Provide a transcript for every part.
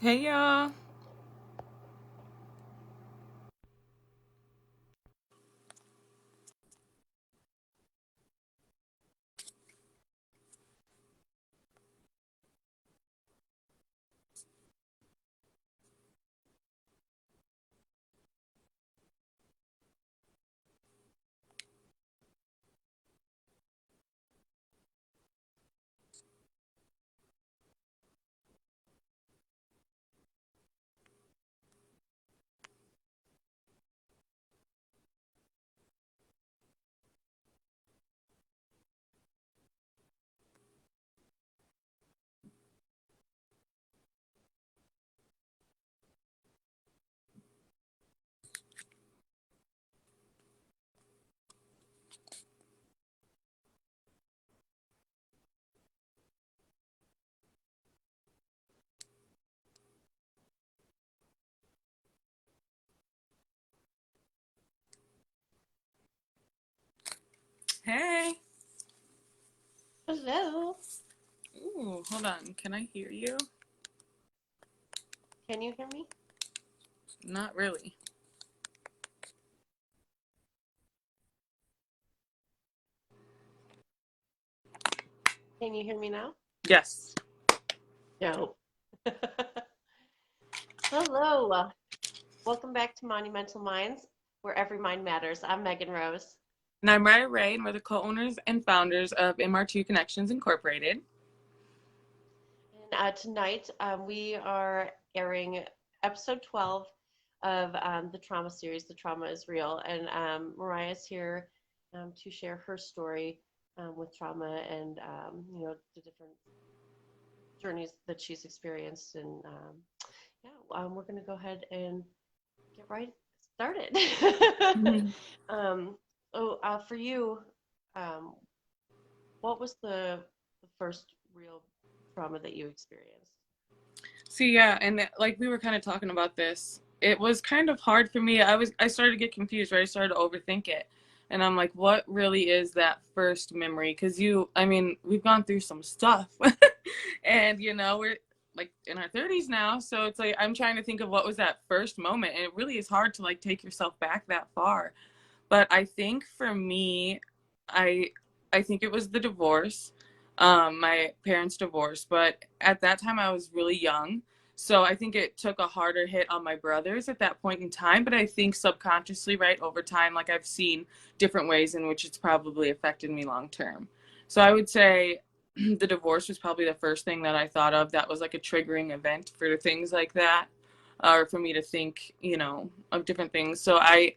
Hey y'all. Hey. Hello. Ooh, hold on. Can I hear you? Can you hear me? Not really. Can you hear me now? Yes. No. Hello. Welcome back to Monumental Minds, where every mind matters. I'm Megan Rose. And I'm Mariah Raye, and we're the co-owners and founders of MR2 Connections Incorporated. And tonight we are airing episode 12 of the Trama series, The Trauma is Real. And Mariah's here to share her story with trauma and, the different journeys that she's experienced. And we're going to go ahead and get right started. Mhm. um, for you, um, what was the first real trauma that you experienced? See, yeah, and like we were kind of talking about this. It was kind of hard for me. I started to get confused, right? I started to overthink it. And I'm like, what really is that first memory? Because we've gone through some stuff. And, we're like in our 30s now. So it's like, I'm trying to think of what was that first moment. And it really is hard to like take yourself back that far. But I think for me, I I think it was the divorce, my parents' divorce. But at that time, I was really young, so I think it took a harder hit on my brothers at that point in time. But I think subconsciously, right over time, like I've seen different ways in which it's probably affected me long term. So I would say the divorce was probably the first thing that I thought of that was like a triggering event for things like that, or for me to think, of different things. So I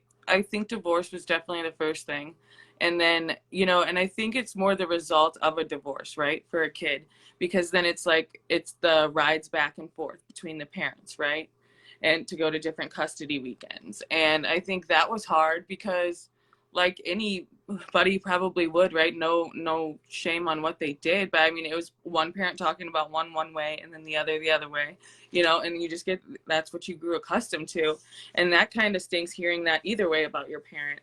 think divorce was definitely the first thing. And then, and I think it's more the result of a divorce, right? For a kid, because then it's like, it's the rides back and forth between the parents, right? And to go to different custody weekends. And I think that was hard because, like anybody probably would, right? No shame on what they did. But I mean, it was one parent talking about one way and then the other way, and you just get, that's what you grew accustomed to. And that kind of stinks hearing that either way about your parent.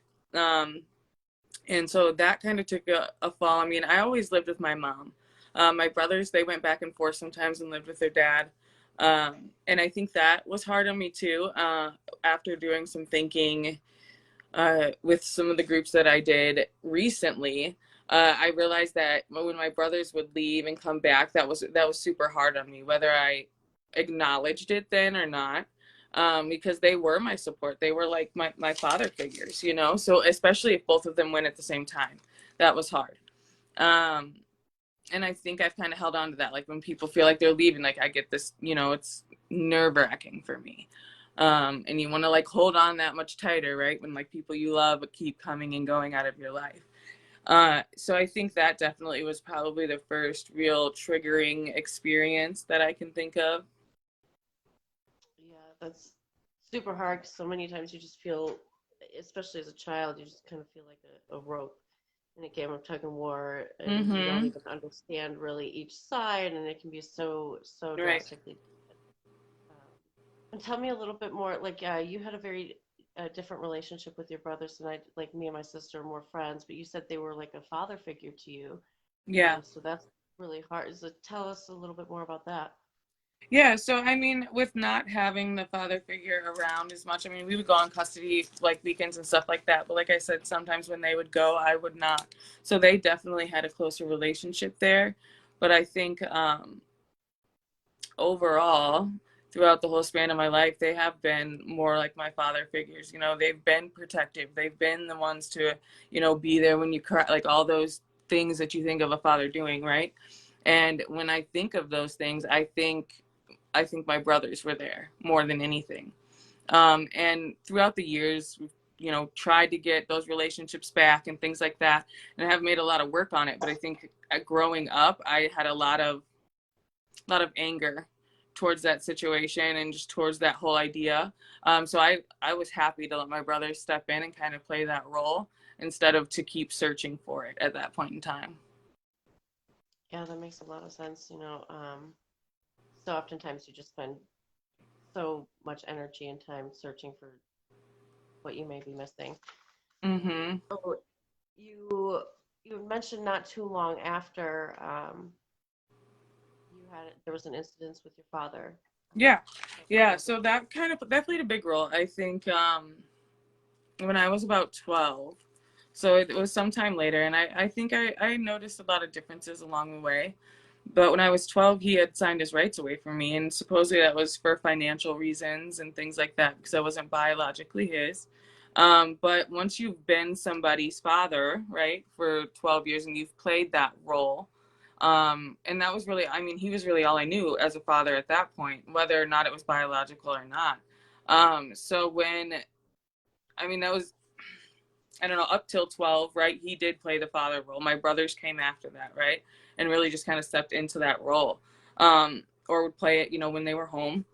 And so that kind of took a fall. I mean, I always lived with my mom. My brothers, they went back and forth sometimes and lived with their dad. And I think that was hard on me too. After doing some thinking with some of the groups that I did recently, I realized that when my brothers would leave and come back, that was super hard on me, whether I acknowledged it then or not. Because they were my support. They were like my father figures. So especially if both of them went at the same time, that was hard. Um, and I think I've kind of held on to that. Like when people feel like they're leaving, like I get this, it's nerve wracking for me. And you want to like hold on that much tighter, right? When like people you love keep coming and going out of your life. So I think that definitely was probably the first real triggering experience that I can think of. Yeah, that's super hard 'cause so many times you just feel, especially as a child, you just kind of feel like a rope in a game of tug and war, and you don't Mm-hmm. even understand really each side, and it can be so Right. drastically. Um, and tell me a little bit more. Like, you had a very different relationship with your brothers than I. Like me and my sister are more friends, but you said they were like a father figure to you. Yeah. So that's really hard. So tell us a little bit more about that. Yeah, so I mean, with not having the father figure around as much, I mean, we would go on custody like weekends and stuff like that. But like I said, sometimes when they would go, I would not. So they definitely had a closer relationship there. But I think overall, throughout the whole span of my life, they have been more like my father figures. You know, they've been protective. They've been the ones to, you know, be there when you cry, like all those things that you think of a father doing, right? And when I think of those things, I think my brothers were there more than anything. And throughout the years, you know, tried to get those relationships back and things like that, and I have made a lot of work on it. But I think growing up, I had a lot of anger towards that situation and just towards that whole idea. So I was happy to let my brothers step in and kind of play that role instead of to keep searching for it at that point in time. Yeah, that makes a lot of sense. So oftentimes you just spend so much energy and time searching for what you may be missing. Mm-hmm. Oh, you you mentioned not too long after there was an incident with your father. Yeah, Tell us a yeah. little bit. So that played a big role. I think when I was about 12. So it was sometime later, and I think I noticed a lot of differences along the way. But when I was 12, he had signed his rights away from me, and supposedly that was for financial reasons and things like that because I wasn't biologically his. But once you've been somebody's father, right, for 12 years and you've played that role, and that was really, I mean, he was really all I knew as a father at that point, whether or not it was biological or not. So when, I mean, that was, I don't know, up till 12, right? He did play the father role. My brothers came after that, right? And really just kind of stepped into that role, or would play it, you know, when they were home.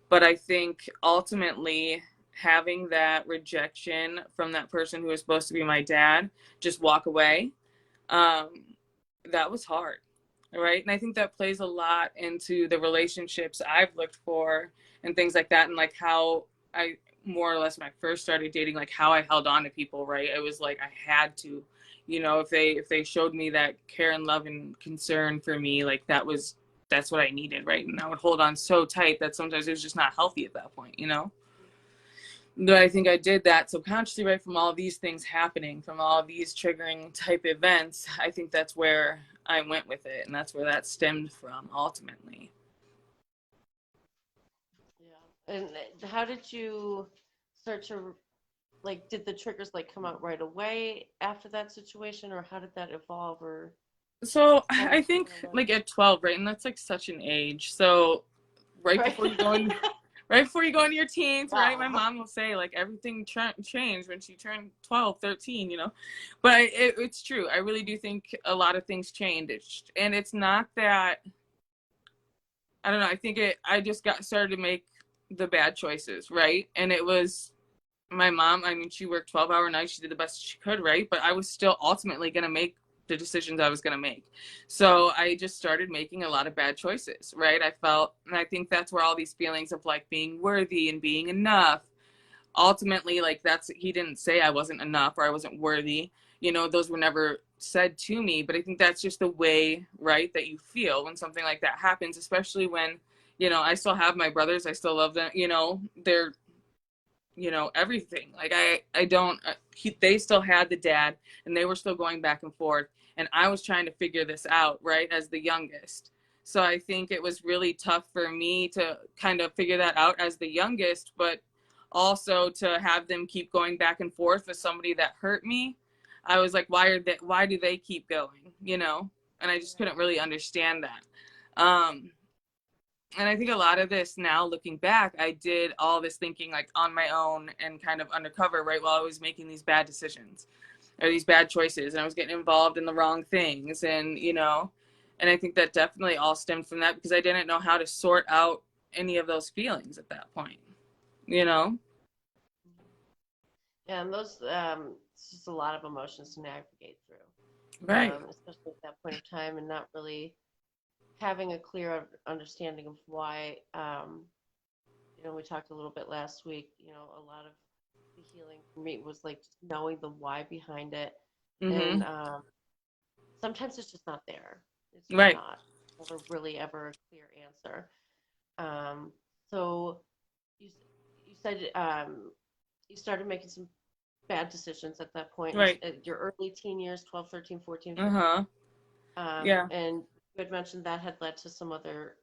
But I think ultimately having that rejection from that person who was supposed to be my dad just walk away, um, that was hard, right? And I think that plays a lot into the relationships I've looked for and things like that, and like how I more or less when I first started dating, like how I held on to people, right? It was like I had to, you know, if they showed me that care and love and concern for me, like that's what I needed, right? And I would hold on so tight that sometimes it was just not healthy at that point, you know? But I think I did that subconsciously, right, from all these things happening, from all these triggering type events. I think that's where I went with it, and that's where that stemmed from ultimately. Yeah. And how did you start to like? Did the triggers like come out right away after that situation, or how did that evolve, or So how did I you think kind of learn? like at 12, right, and that's like such an age. So right Right. before you go in, right before you go into your teens, right, my Wow. mom will say like everything changed when she turned 12, 13, you know. But it's true. I really do think a lot of things changed, and it's not that, I don't know. I think I just got started to make the bad choices, right? And it was my mom. I mean, she worked 12-hour nights. She did the best she could, right? But I was still ultimately going to make the decisions I was going to make. So I just started making a lot of bad choices, right? I felt, and I think that's where all these feelings of like being worthy and being enough, ultimately, like that's, he didn't say I wasn't enough or I wasn't worthy, you know, those were never said to me. But I think that's just the way, right, that you feel when something like that happens, especially when, you know, I still have my brothers, I still love them, you know, they're, you know, everything, like I don't they still had the dad and they were still going back and forth, and I was trying to figure this out, right, as the youngest. So I think it was really tough for me to kind of figure that out as the youngest, but also to have them keep going back and forth with somebody that hurt me. I was like, why do they keep going, you know? And I just couldn't really understand that. And I think a lot of this now looking back, I did all this thinking like on my own and kind of undercover, right, while I was making these bad decisions or these bad choices, and I was getting involved in the wrong things, and you know, and I think that definitely all stemmed from that because I didn't know how to sort out any of those feelings at that point, you know? Yeah, and those it's just a lot of emotions to navigate through, Right. especially at that point of time, and not really having a clear understanding of why. We talked a little bit last week. A lot of the healing for me was like just knowing the why behind it, and Mhm. sometimes it's just not there. It's just Right. not. Never really ever a clear answer. So you you said you started making some bad decisions at that point Right. in your early teen years, 12, 13, 14, 15. Uh-huh. Yeah. And you had mentioned that had led to some other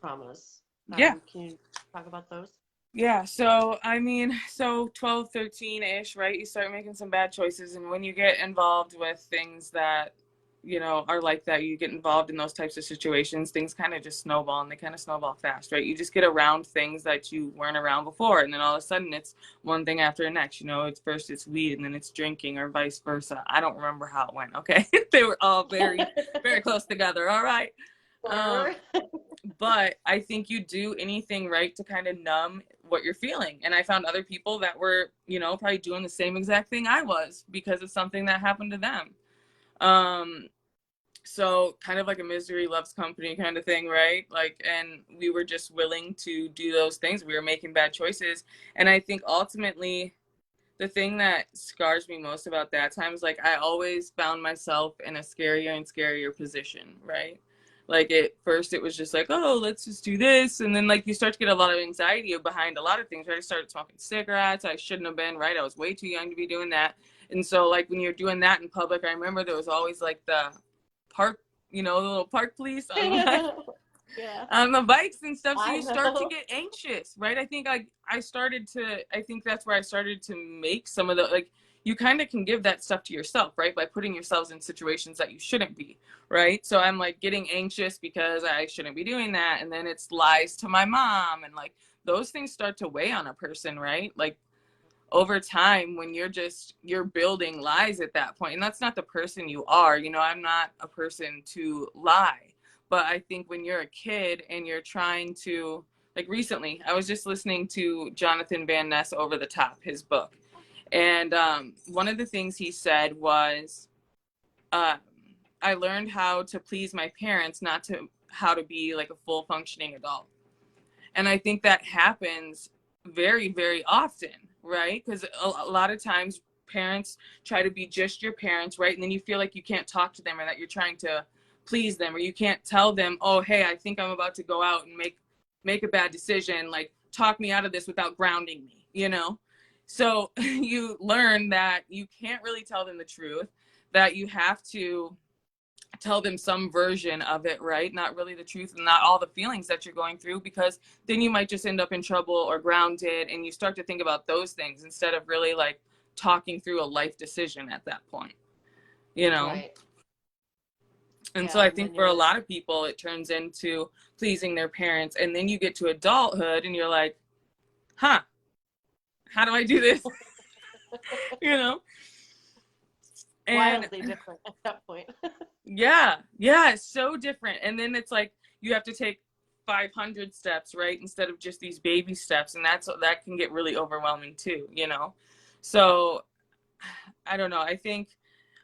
traumas. Yeah. Can you talk about those? Yeah, so I mean, so 12, 13-ish, right? You start making some bad choices, and when you get involved with things that, are like that, you get involved in those types of situations, things kind of just snowball, and they kind of snowball fast, right? You just get around things that you weren't around before, and then all of a sudden it's one thing after the next. It's first it's weed, and then it's drinking, or vice versa. I don't remember how it went, okay? They were all very, very close together, all right? Sure. Um, but I think you do anything right to kind of numb what you're feeling. And I found other people that were, probably doing the same exact thing I was because of something that happened to them. Um, so kind of like a misery loves company kind of thing, right? Like, and we were just willing to do those things. We were making bad choices. And I think ultimately the thing that scars me most about that time is like I always found myself in a scarier and scarier position, right? Like at first it was just like, oh, let's just do this. And then like you start to get a lot of anxiety behind a lot of things, right? I started smoking cigarettes. I shouldn't have been, right? I was way too young to be doing that. And so like when you're doing that in public, I remember there was always like the park, the little park police on like Yeah, on the bikes and stuff, so I you start to know. get anxious, right? I think I think that's where I started to make some of the, like, you kind of can give that stuff to yourself, right, by putting yourselves in situations that you shouldn't be, right? So I'm like getting anxious because I shouldn't be doing that, and then it's lies to my mom, and like those things start to weigh on a person, right? Like over time when you're building lies at that point, and that's not the person you are. I'm not a person to lie, but I think when you're a kid and you're trying to, like, recently I was just listening to Jonathan Van Ness Over the Top, his book, and one of the things he said was, uh, I learned how to please my parents, not to how to be like a full functioning adult. And I think that happens very, very often, right? Because a lot of times parents try to be just your parents, right? And then you feel like you can't talk to them, or that you're trying to please them, or you can't tell them, oh, hey, I think I'm about to go out and make a bad decision. Like, talk me out of this without grounding me. So you learn that you can't really tell them the truth, that you have to tell them some version of it, right? Not really the truth and not all the feelings that you're going through, because then you might just end up in trouble or grounded, and you start to think about those things instead of really like talking through a life decision at that point, you know? Right. And so Yeah, I and think then for a you're lot of people, it turns into pleasing their parents. And then you get to adulthood and you're like, huh, how do I do this? you know? And wildly different at that point. yeah, it's so different. And then it's like you have to take 500 steps, right, instead of just these baby steps, and that can get really overwhelming too. So I don't know. I think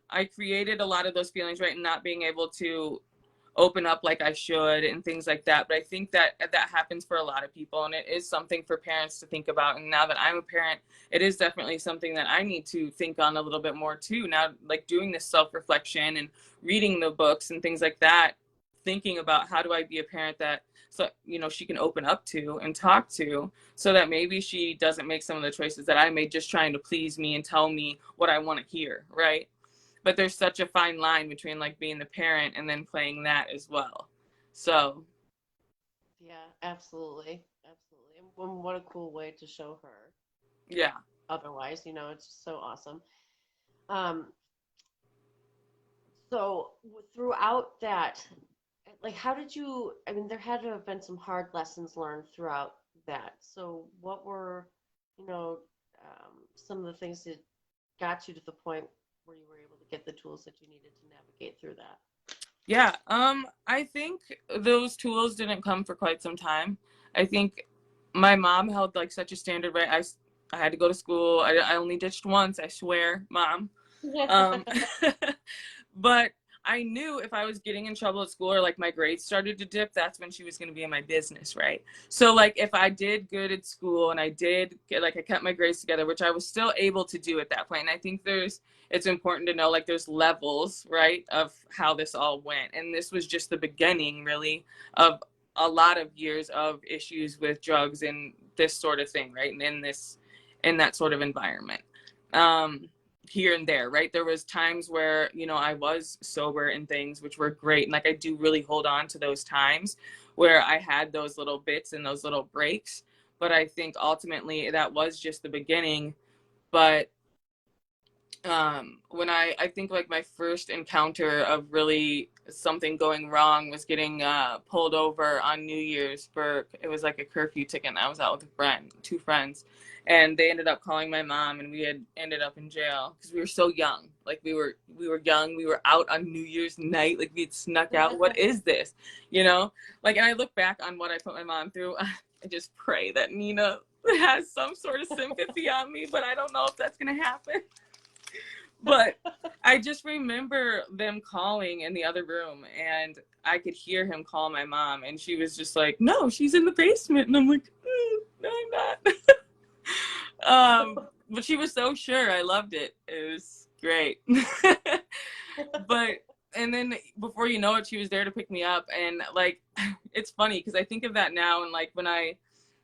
I created a lot of those feelings, right, and not being able to open up like I should and things like that. But I think that that happens for a lot of people, and it is something for parents to think about. And now that I'm a parent, it is definitely something that I need to think on a little bit more too. Now, like doing this self-reflection and reading the books and things like that, thinking about how do I be a parent that, so she can open up to and talk to, so that maybe she doesn't make some of the choices that I made just trying to please me and tell me what I want to hear, right? But there's such a fine line between like being the parent and then playing that as well. So Yeah, absolutely. Absolutely. And what a cool way to show her. yeah. Otherwise, it's just so awesome. Um, so throughout that, like, how did you, I mean, there had to have been some hard lessons learned throughout that. So what were, you know, some of the things that got you to the point where you were able to get the tools that you needed to navigate through that? Yeah. I think those tools didn't come for quite some time. I think my mom held like such a standard, right? I had to go to school. I only ditched once, I swear, mom. Um, but I knew if I was getting in trouble at school or like my grades started to dip, that's when she was going to be in my business, right? So like if I did good at school and I did get, like I kept my grades together, which I was still able to do at that point. And I think it's important to know like there's levels, right, of how this all went. And this was just the beginning really of a lot of years of issues with drugs and this sort of thing, right? And in that sort of environment. Here and there, right? There was times where, you know, I was sober and things, which were great. And like, I do really hold on to those times where I had those little bits and those little breaks. But I think ultimately that was just the beginning. But when I think like my first encounter of really something going wrong was getting pulled over on New Year's for, it was like a curfew ticket, and I was out with a friend, two friends, and they ended up calling my mom, and we had ended up in jail because we were so young. Like we were young, we were out on New Year's night, like we had snuck out. What is this, you know? Like, and I look back on what I put my mom through. I just pray that Nina has some sort of sympathy on me, but I don't know if that's gonna happen. But I just remember them calling in the other room, and I could hear him call my mom, and she was just like, "No, she's in the basement." And I'm like, "No, I'm not." But she was so sure. I loved it. It was great. But, and then before you know it, she was there to pick me up. And like, it's funny because I think of that now, and like when I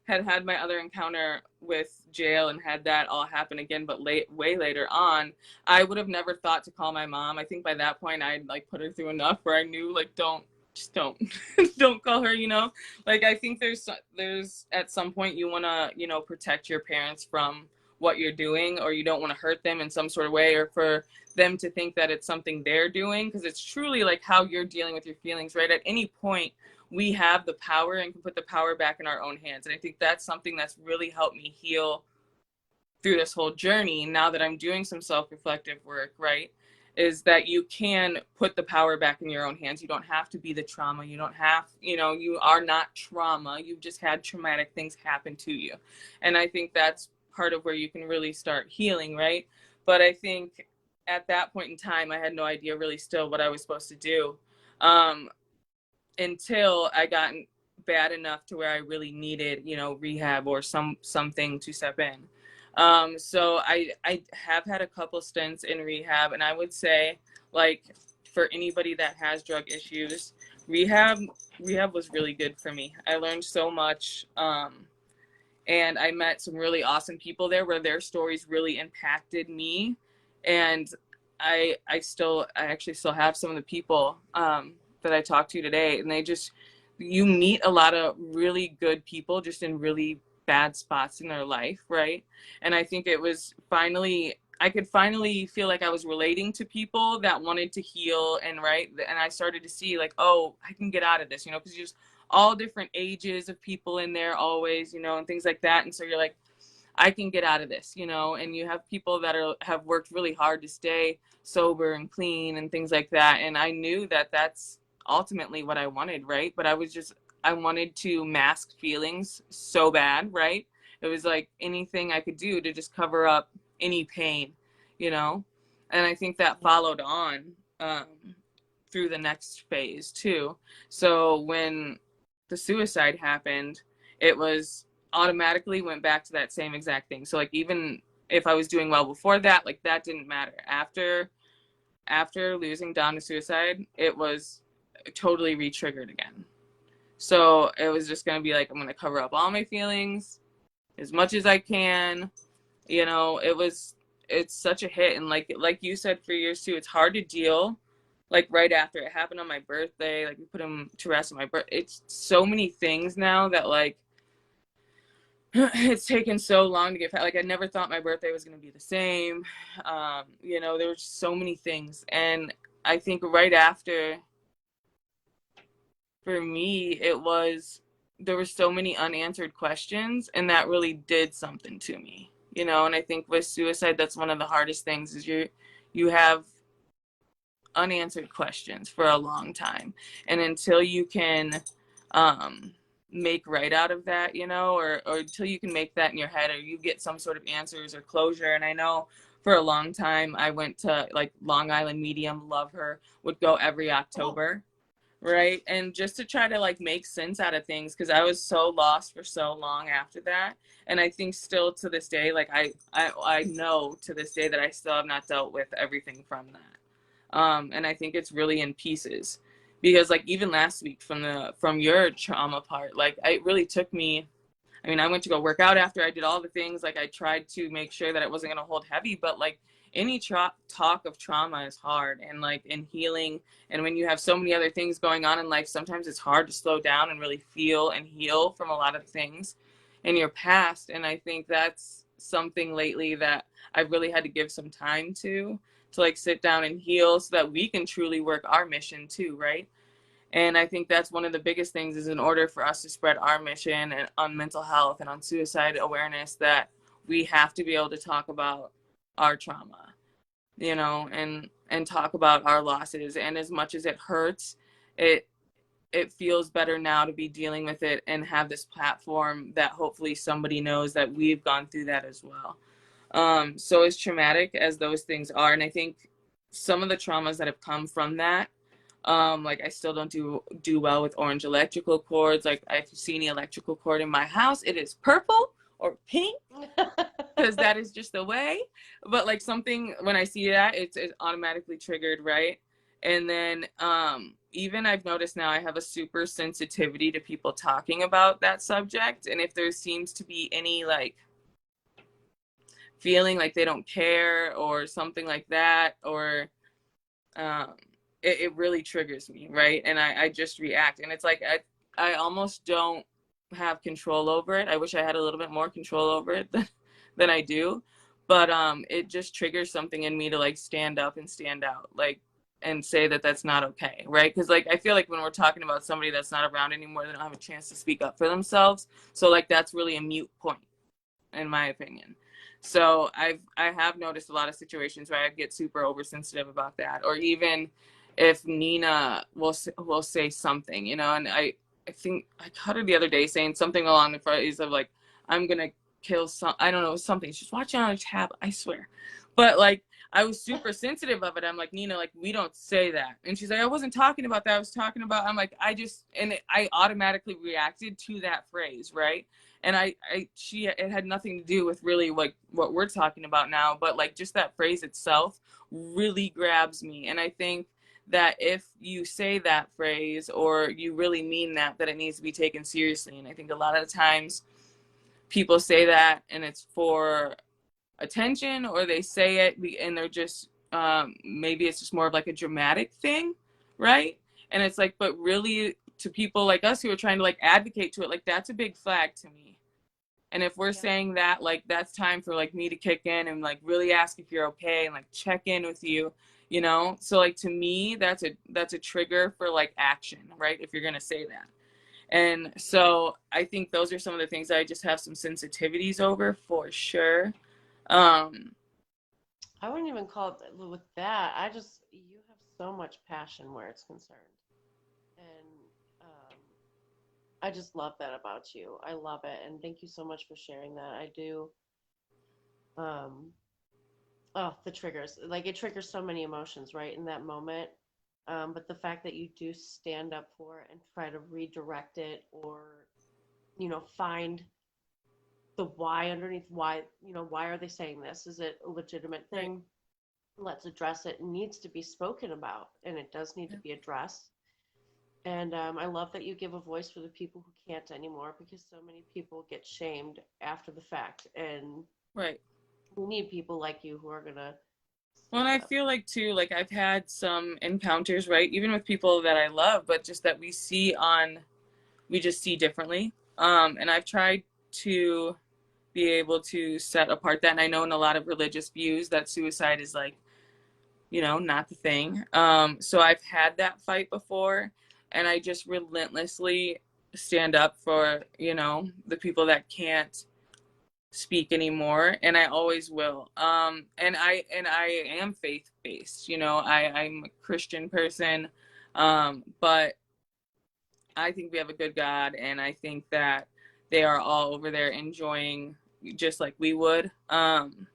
had my other encounter with jail and had that all happen again, but way later on, I would have never thought to call my mom. I think by that point I'd like put her through enough where I knew, like, don't don't call her, you know? Like, I think there's at some point you want to, you know, protect your parents from what you're doing, or you don't want to hurt them in some sort of way, or for them to think that it's something they're doing, because it's truly like how you're dealing with your feelings, right? At any point we have the power and can put the power back in our own hands. And I think that's something that's really helped me heal through this whole journey. Now that I'm doing some self-reflective work, right, is that you can put the power back in your own hands. You don't have to be the trauma. You don't have, you know, you are not trauma. You've just had traumatic things happen to you. And I think that's part of where you can really start healing, right? But I think at that point in time, I had no idea really still what I was supposed to do. Until I got bad enough to where I really needed, you know, rehab or something to step in. So I have had a couple stints in rehab, and I would say, like, for anybody that has drug issues, rehab was really good for me. I learned so much, and I met some really awesome people there where their stories really impacted me, and I actually still have some of the people that I talked to today, and you meet a lot of really good people just in really bad spots in their life, right? And I think it was I could finally feel like I was relating to people that wanted to heal, and right, and I started to see like, oh, I can get out of this, you know, because there's all different ages of people in there always, you know, and things like that. And so you're like, I can get out of this, you know, and you have people that have worked really hard to stay sober and clean and things like that. And I knew that that's ultimately what I wanted, right? But I wanted to mask feelings so bad, right? It was like anything I could do to just cover up any pain, you know? And I think that followed on through the next phase too. So when the suicide happened, it was automatically went back to that same exact thing. So like, even if I was doing well before that, like that didn't matter. After losing Don to suicide, it was totally re-triggered again. So it was just going to be like, I'm going to cover up all my feelings as much as I can. You know, it's such a hit. And like you said, for years too, it's hard to deal. Like right after it happened on my birthday, like we put him to rest on my birthday. It's so many things now that like, it's taken so long to get like I never thought my birthday was going to be the same. You know, there were so many things. And I think right after, for me, there were so many unanswered questions, and that really did something to me, you know. And I think with suicide, that's one of the hardest things is you have unanswered questions for a long time, and until you can make right out of that, you know, or until you can make that in your head, or you get some sort of answers or closure. And I know for a long time I went to like Long Island Medium, love her, would go every October. Right. And just to try to like make sense out of things, because I was so lost for so long after that. And I think still to this day, like I know to this day that I still have not dealt with everything from that. And I think it's really in pieces, because like even last week from your trauma part, like it really took me. I mean, I went to go work out after I did all the things. Like I tried to make sure that it wasn't going to hold heavy, but like any talk of trauma is hard, and like in healing. And when you have so many other things going on in life, sometimes it's hard to slow down and really feel and heal from a lot of things in your past. And I think that's something lately that I've really had to give some time to like sit down and heal so that we can truly work our mission too, right? And I think that's one of the biggest things is in order for us to spread our mission and on mental health and on suicide awareness, that we have to be able to talk about our trauma, you know, and talk about our losses. And as much as it hurts, it it feels better now to be dealing with it and have this platform that hopefully somebody knows that we've gone through that as well. So as traumatic as those things are, and I think some of the traumas that have come from that, like I still don't do well with orange electrical cords. Like if you see any electrical cord in my house, it is purple or pink because that is just the way. But like something, when I see that, it's automatically triggered, right? And then even I've noticed now I have a super sensitivity to people talking about that subject. And if there seems to be any like feeling like they don't care or something like that, or um, it really triggers me, right? And I just react. And it's like I almost don't have control over it. I wish I had a little bit more control over it than I do. But it just triggers something in me to like stand up and stand out, like, and say that that's not okay, right? Because like I feel like when we're talking about somebody that's not around anymore, they don't have a chance to speak up for themselves. So like that's really a mute point, in my opinion. So I have noticed a lot of situations where I get super oversensitive about that, or even if Nina will say something, you know, and I think I caught her the other day saying something along the phrase of like, I'm gonna kill some, I don't know, something. She's watching on a tab, I swear. But like I was super sensitive of it. I'm like, Nina, like we don't say that. And she's like, I wasn't talking about that. I was talking about, I'm like, I automatically reacted to that phrase, right? And it had nothing to do with really like what we're talking about now, but like just that phrase itself really grabs me. And I think that if you say that phrase or you really mean that it needs to be taken seriously. And I think a lot of the times people say that and it's for attention, or they say it and they're just maybe it's just more of like a dramatic thing, right? And it's like, but really to people like us who are trying to like advocate to it, like that's a big flag to me. And if we're Yeah. saying that, like that's time for like me to kick in and like really ask if you're okay and like check in with you, you know? So like to me, that's a trigger for like action, right? If you're gonna say that. And so I think those are some of the things I just have some sensitivities over for sure. Um, I wouldn't even call it with that. You have so much passion where it's concerned. And I just love that about you. I love it. And thank you so much for sharing that. I do. Um, oh, the triggers. Like it triggers so many emotions, right, in that moment. But the fact that you do stand up for it and try to redirect it or, find the why underneath why are they saying this? Is it a legitimate right. thing? Let's address it. It needs to be spoken about and it does need to be addressed. And I love that you give a voice for the people who can't anymore because so many people get shamed after the fact. And Right. we need people like you who are going to Well, and stand I up. feel like too, like I've had some encounters, right? Even with people that I love, but just that we just see differently. And I've tried to be able to set apart that. And I know in a lot of religious views that suicide is like, you know, not the thing. So I've had that fight before, and I just relentlessly stand up for, you know, the people that can't speak anymore, and I always will. And I am faith based, you know, I'm a Christian person, but I think we have a good God, and I think that they are all over there enjoying just like we would. And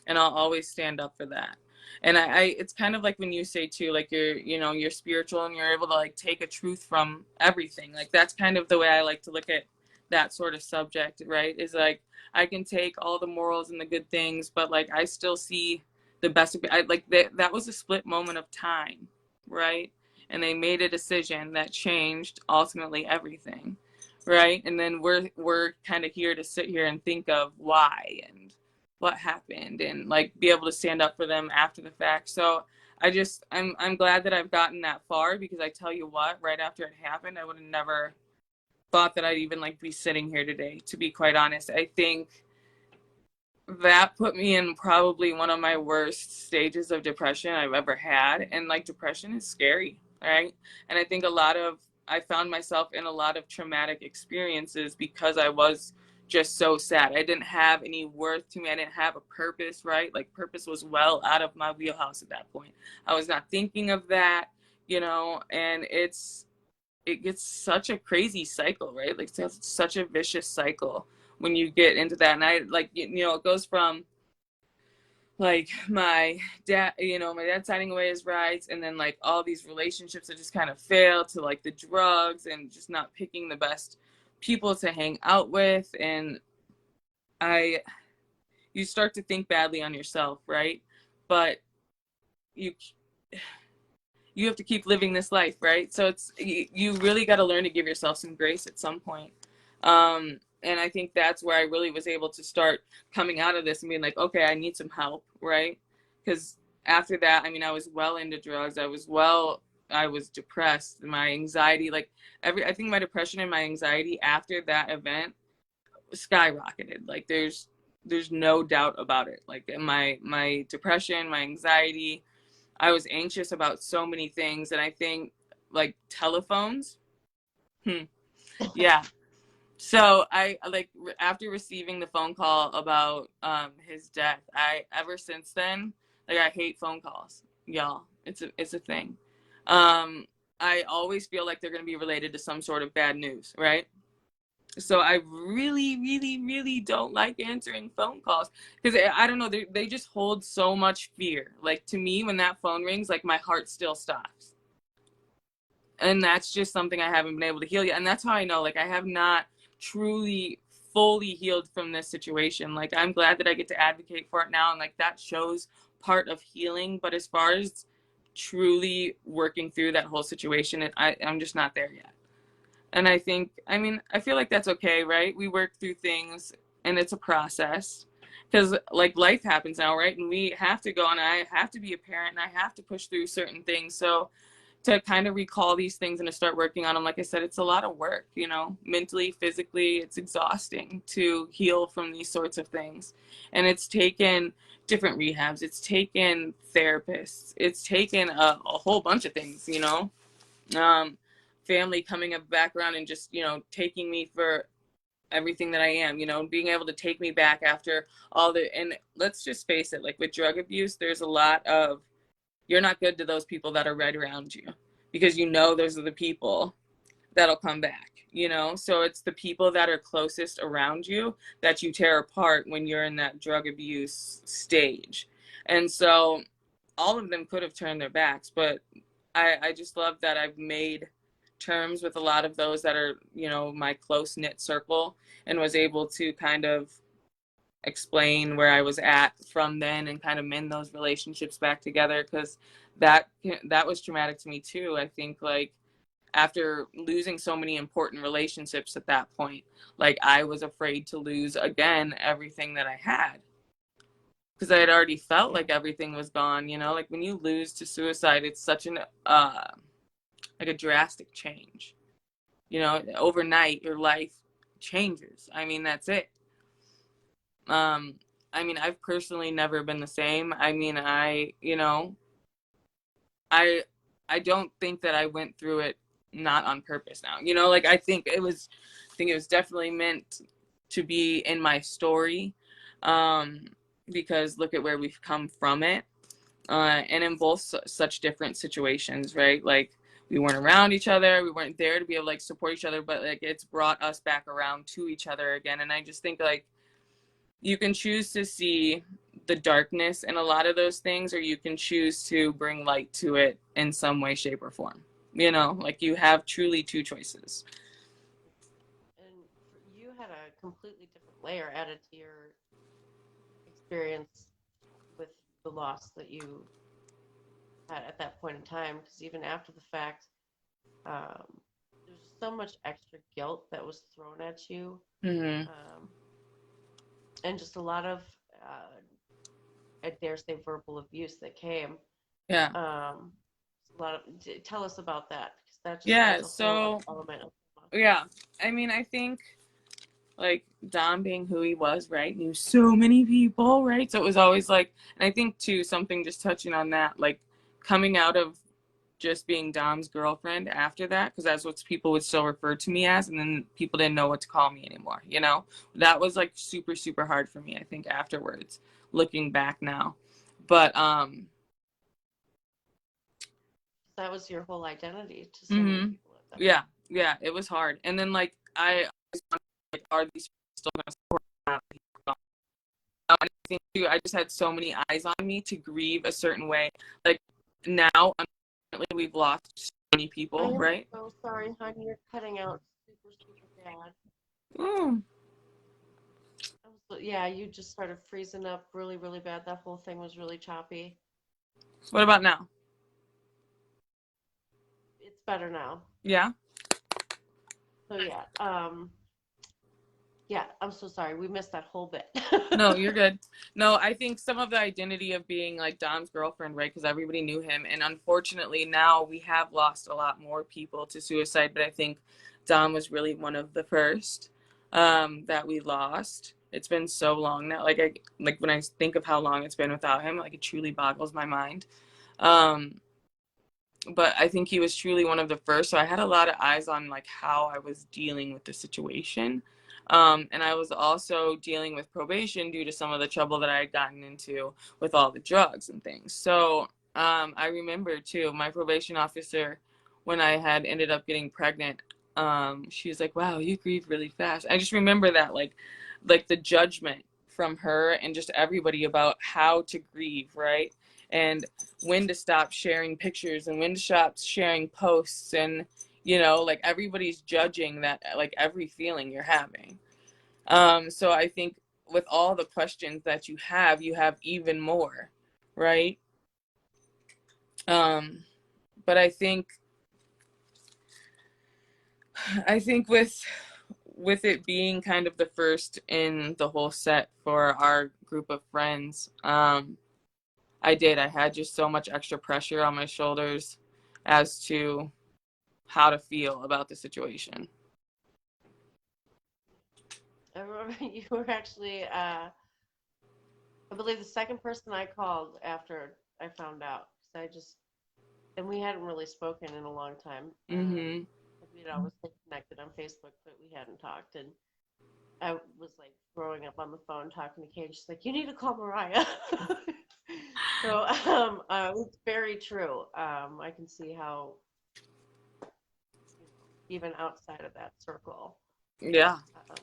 I'll always stand up for that. And it's kind of like when you say too, like you're spiritual and you're able to like take a truth from everything. Like that's kind of the way I like to look at that sort of subject, right? Is like I can take all the morals and the good things, but like I still see the best of it. Like that was a split moment of time, right? and they made a decision that changed ultimately everything, right? And then we're kind of here to sit here and think of why and what happened, and like be able to stand up for them after the fact. So I'm glad that I've gotten that far, because I tell you what, right after it happened, I would have never thought that I'd even like be sitting here today, to be quite honest. I think that put me in probably one of my worst stages of depression I've ever had. And like, depression is scary, right? And I think I found myself in a lot of traumatic experiences because I was just so sad. I didn't have any worth to me. I didn't have a purpose, right? Like, purpose was well out of my wheelhouse at that point. I was not thinking of that, and it gets such a crazy cycle, right? Like, it's such a vicious cycle when you get into that. And I like, it goes from like my dad signing away his rights, and then like all these relationships that just kind of fail, to like the drugs and just not picking the best people to hang out with. And I you start to think badly on yourself, right? But you you have to keep living this life, right? So you really got to learn to give yourself some grace at some point. And I think that's where I really was able to start coming out of this and being like, okay, I need some help, right? Because after that, I mean, I was well into drugs. I was depressed. My anxiety, like I think my depression and my anxiety after that event skyrocketed. Like, there's no doubt about it. Like, my depression, my anxiety, I was anxious about so many things. And I think like telephones. Yeah. So I like, after receiving the phone call about his death, I ever since then, like, I hate phone calls, y'all. It's a thing. Um I always feel like they're going to be related to some sort of bad news, right? So I really, really, really don't like answering phone calls, because I don't know, they just hold so much fear. Like, to me, when that phone rings, like, my heart still stops. And that's just something I haven't been able to heal yet. And that's how I know, like, I have not truly fully healed from this situation. Like, I'm glad that I get to advocate for it now, and like, that shows part of healing. But as far as truly working through that whole situation, I'm just not there yet. And I mean, I feel like that's okay, right? We work through things, and it's a process, because like, life happens now, right? And we have to go, and I have to be a parent, and I have to push through certain things. So to kind of recall these things and to start working on them, like I said, it's a lot of work, mentally, physically. It's exhausting to heal from these sorts of things. And it's taken different rehabs, it's taken therapists, it's taken a whole bunch of things, um, family coming up background and just, taking me for everything that I am, being able to take me back after and let's just face it, like, with drug abuse, there's a lot of, you're not good to those people that are right around you, because those are the people that'll come back, so it's the people that are closest around you that you tear apart when you're in that drug abuse stage. And so all of them could have turned their backs, but I just love that I've made terms with a lot of those that are, my close knit circle, and was able to kind of explain where I was at from then, and kind of mend those relationships back together, because that was traumatic to me too. I think, like, after losing so many important relationships at that point, like, I was afraid to lose again everything that I had, because I had already felt like everything was gone. Like, when you lose to suicide, it's such an like a drastic change. Overnight your life changes. I mean, that's it. um I mean, I've personally never been the same. I mean, I I don't think that I went through it not on purpose now. Like, I think it was definitely meant to be in my story, um because look at where we've come from it, and in both such different situations, right? Like, we weren't around each other, we weren't there to be able to like support each other, but like, it's brought us back around to each other again. And I just think, like, you can choose to see the darkness in a lot of those things, or you can choose to bring light to it in some way, shape, or form. Like, you have truly two choices. And you had a completely different layer added to your experience with the loss that you at that point in time, because even after the fact, um, there's just so much extra guilt that was thrown at you, Mhm. um, and just a lot of, uh, I dare say, verbal abuse that came. Yeah. Um, a lot of tell us about that because that just Yeah. adds a whole other So element of trauma. yeah, I mean, I think like Dom being who he was, right, knew so many people, right? So it was always like, and I think too, something just touching on that, like coming out of just being Dom's girlfriend after that, because that's what people would still refer to me as, and then people didn't know what to call me anymore, you know? That was like super, super hard for me, I think, afterwards, looking back now. But, That was your whole identity to so many mm-hmm. people at that Yeah, yeah, it was hard. And then, like, I always wondered, like, are these people still going to support me? And I think too, I just had so many eyes on me to grieve a certain way. Like now, unfortunately, we've lost so many point. people, I am right? so sorry, honey. You're cutting out super, super bad. Mm. Yeah, you just started freezing up really, really bad. That whole thing was really choppy. What about now? It's better now. Yeah. So yeah, yeah. I'm so sorry. We missed that whole bit. No, you're good. No, I think some of the identity of being like Dom's girlfriend, right? Because everybody knew him. And unfortunately, now we have lost a lot more people to suicide. But I think Dom was really one of the first that we lost. It's been so long now. Like when I think of how long it's been without him, like it truly boggles my mind. Um, but I think he was truly one of the first. So I had a lot of eyes on like how I was dealing with the situation. And I was also dealing with probation due to some of the trouble that I had gotten into with all the drugs and things. So I remember too, my probation officer, when I had ended up getting pregnant, she was like, "Wow, you grieve really fast." I just remember that, like the judgment from her and just everybody about how to grieve, right? And when to stop sharing pictures and when to stop sharing posts, and like everybody's judging that, like every feeling you're having. So I think with all the questions that you have even more, right? um but I think with it being kind of the first in the whole set for our group of friends, I had just so much extra pressure on my shoulders as to how to feel about the situation. I remember you were actually, I believe, the second person I called after I found out. Because I just, and we hadn't really spoken in a long time. Mm-hmm. We had always stayed connected on Facebook, but we hadn't talked. And I was like growing up on the phone talking to Kate. She's like, "You need to call Mariah." So it's very true. I can see how, even outside of that circle, Yeah, um,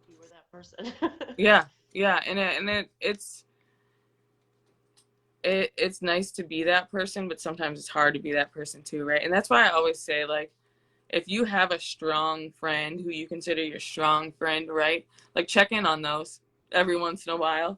you were that person. yeah, yeah, it's nice to be that person, but sometimes it's hard to be that person too, right? And that's why I always say, like, if you have a strong friend who you consider your strong friend, right? Like check in on those every once in a while,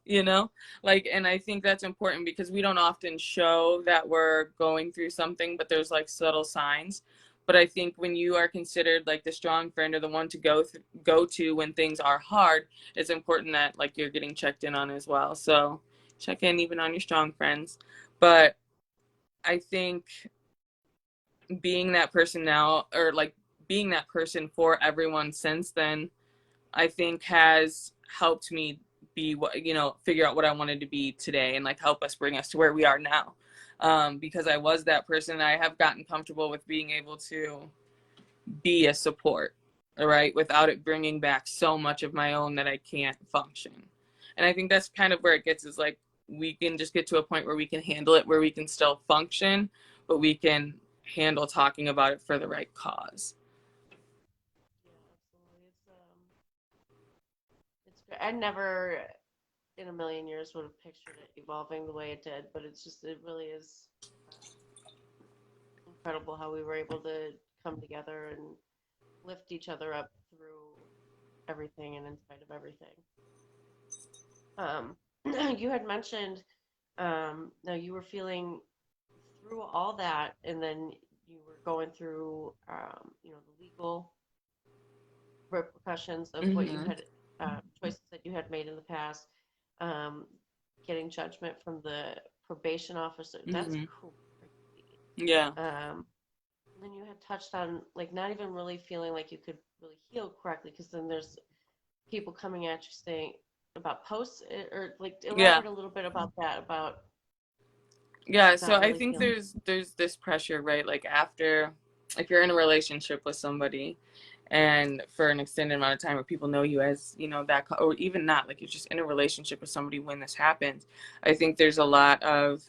Like, and I think that's important because we don't often show that we're going through something, but there's like subtle signs. But I think when you are considered like the strong friend or the one to go to when things are hard, it's important that like you're getting checked in on as well. So check in even on your strong friends. But I think being that person now, or like being that person for everyone since then, I think has helped me be what, figure out what I wanted to be today and like help us bring us to where we are now. Because I was that person, and I have gotten comfortable with being able to be a support, all right, without it bringing back so much of my own that I can't function. And I think that's kind of where it gets, is like we can just get to a point where we can handle it, where we can still function, but we can handle talking about it for the right cause. Yeah, absolutely. It's great. I never in a million years would have pictured it evolving the way it did, but it really is incredible how we were able to come together and lift each other up through everything and in spite of everything. Um, you had mentioned Now you were feeling through all that, and then you were going through, the legal repercussions of what you Mm-hmm. had, choices that you had made in the past, um, getting judgment from the probation officer. That's Mm-hmm. crazy. Yeah. And then you had touched on like not even really feeling like you could really heal correctly, because then there's people coming at you saying about posts, or like Yeah. elaborate a little bit about that, about Yeah, so not I really think feeling. there's this pressure, right? Like after, if you're in a relationship with somebody and for an extended amount of time, or people know you as, that, or even not, like you're just in a relationship with somebody when this happens, I think there's a lot of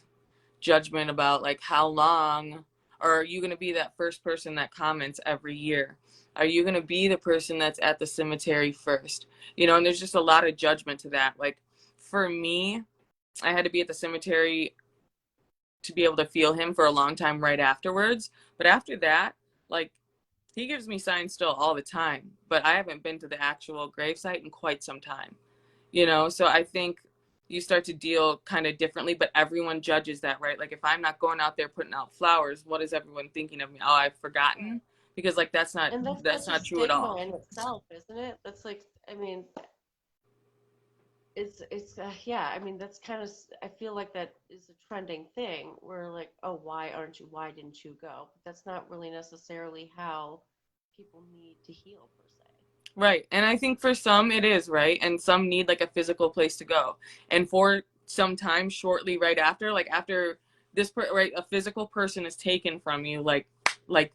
judgment about like how long, or are you going to be that first person that comments every year? Are you going to be the person that's at the cemetery first? And there's just a lot of judgment to that. Like for me, I had to be at the cemetery to be able to feel him for a long time right afterwards. But after that, like he gives me signs still all the time, but I haven't been to the actual gravesite in quite some time. So I think you start to deal kind of differently, but everyone judges that, right? Like if I'm not going out there putting out flowers, what is everyone thinking of me? Oh, I've Right. forgotten, because like that's not And that's that's such a not true at stigma all. in itself, isn't it? That's like, I mean, it's yeah, I mean, that's kind of, I feel like that is a trending thing where like, oh, why didn't you go? But that's not really necessarily how people need to heal per se. Right. And I think for some it is, right? And some need like a physical place to go. And for some time shortly right after, like after right, a physical person is taken from you, like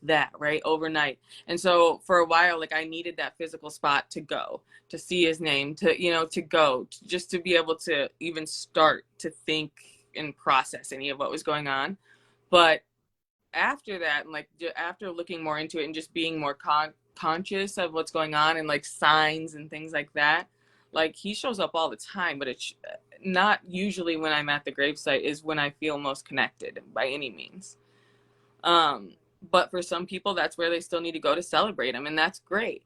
that, right? Overnight. And so for a while, like I needed that physical spot to go, to see his name, to go, just to be able to even start to think and process any of what was going on. But after that, and like after looking more into it and just being more conscious of what's going on and like signs and things like that, like he shows up all the time, but it's not usually when I'm at the gravesite is when I feel most connected by any means. um but for some people that's where they still need to go to celebrate him, and that's great.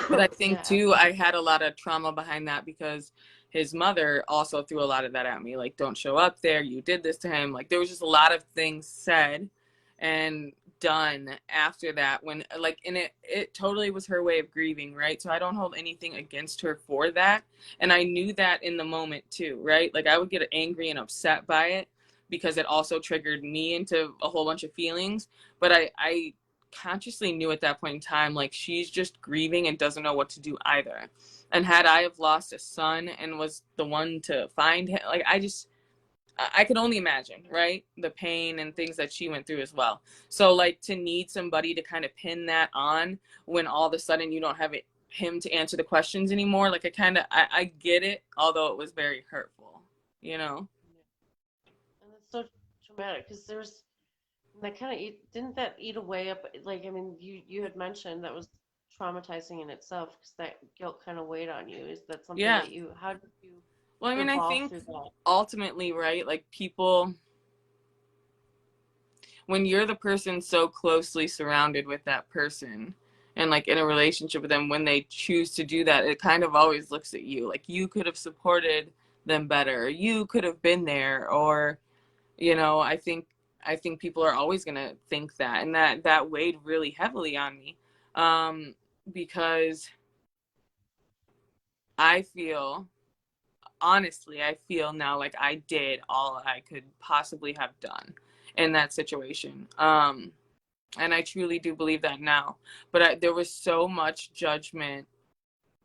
But I think Yeah, too, I absolutely. had a lot of trauma behind that because his mother also threw a lot of that at me. Like, don't show up there. You did this to him. Like, there was just a lot of things said and done after that when like, and it totally was her way of grieving, right? So I don't hold anything against her for that. And I knew that in the moment too, right? Like I would get angry and upset by it because it also triggered me into a whole bunch of feelings. But I consciously knew at that point in time, like she's just grieving and doesn't know what to do either. And had I have lost a son and was the one to find him, like I could only imagine, right? The pain and things that she went through as well. So like to need somebody to kind of pin that on when all of a sudden you don't have him to answer the questions anymore. Like I get it, although it was very hurtful, you know? And it's so traumatic because there's that kind of didn't that eat away up, like, I mean, you had mentioned that was traumatizing in itself because that guilt kind of weighed on you. Is that something Yeah. that you, how did you Well, I mean, I evolve think through that? ultimately, right? Like people, when you're the person so closely surrounded with that person and like in a relationship with them, when they choose to do that, it kind of always looks at you like you could have supported them better, you could have been there, or I think people are always going to think that, and that weighed really heavily on me, because I feel, honestly, I feel now like I did all I could possibly have done in that situation. And I truly do believe that now. But there was so much judgment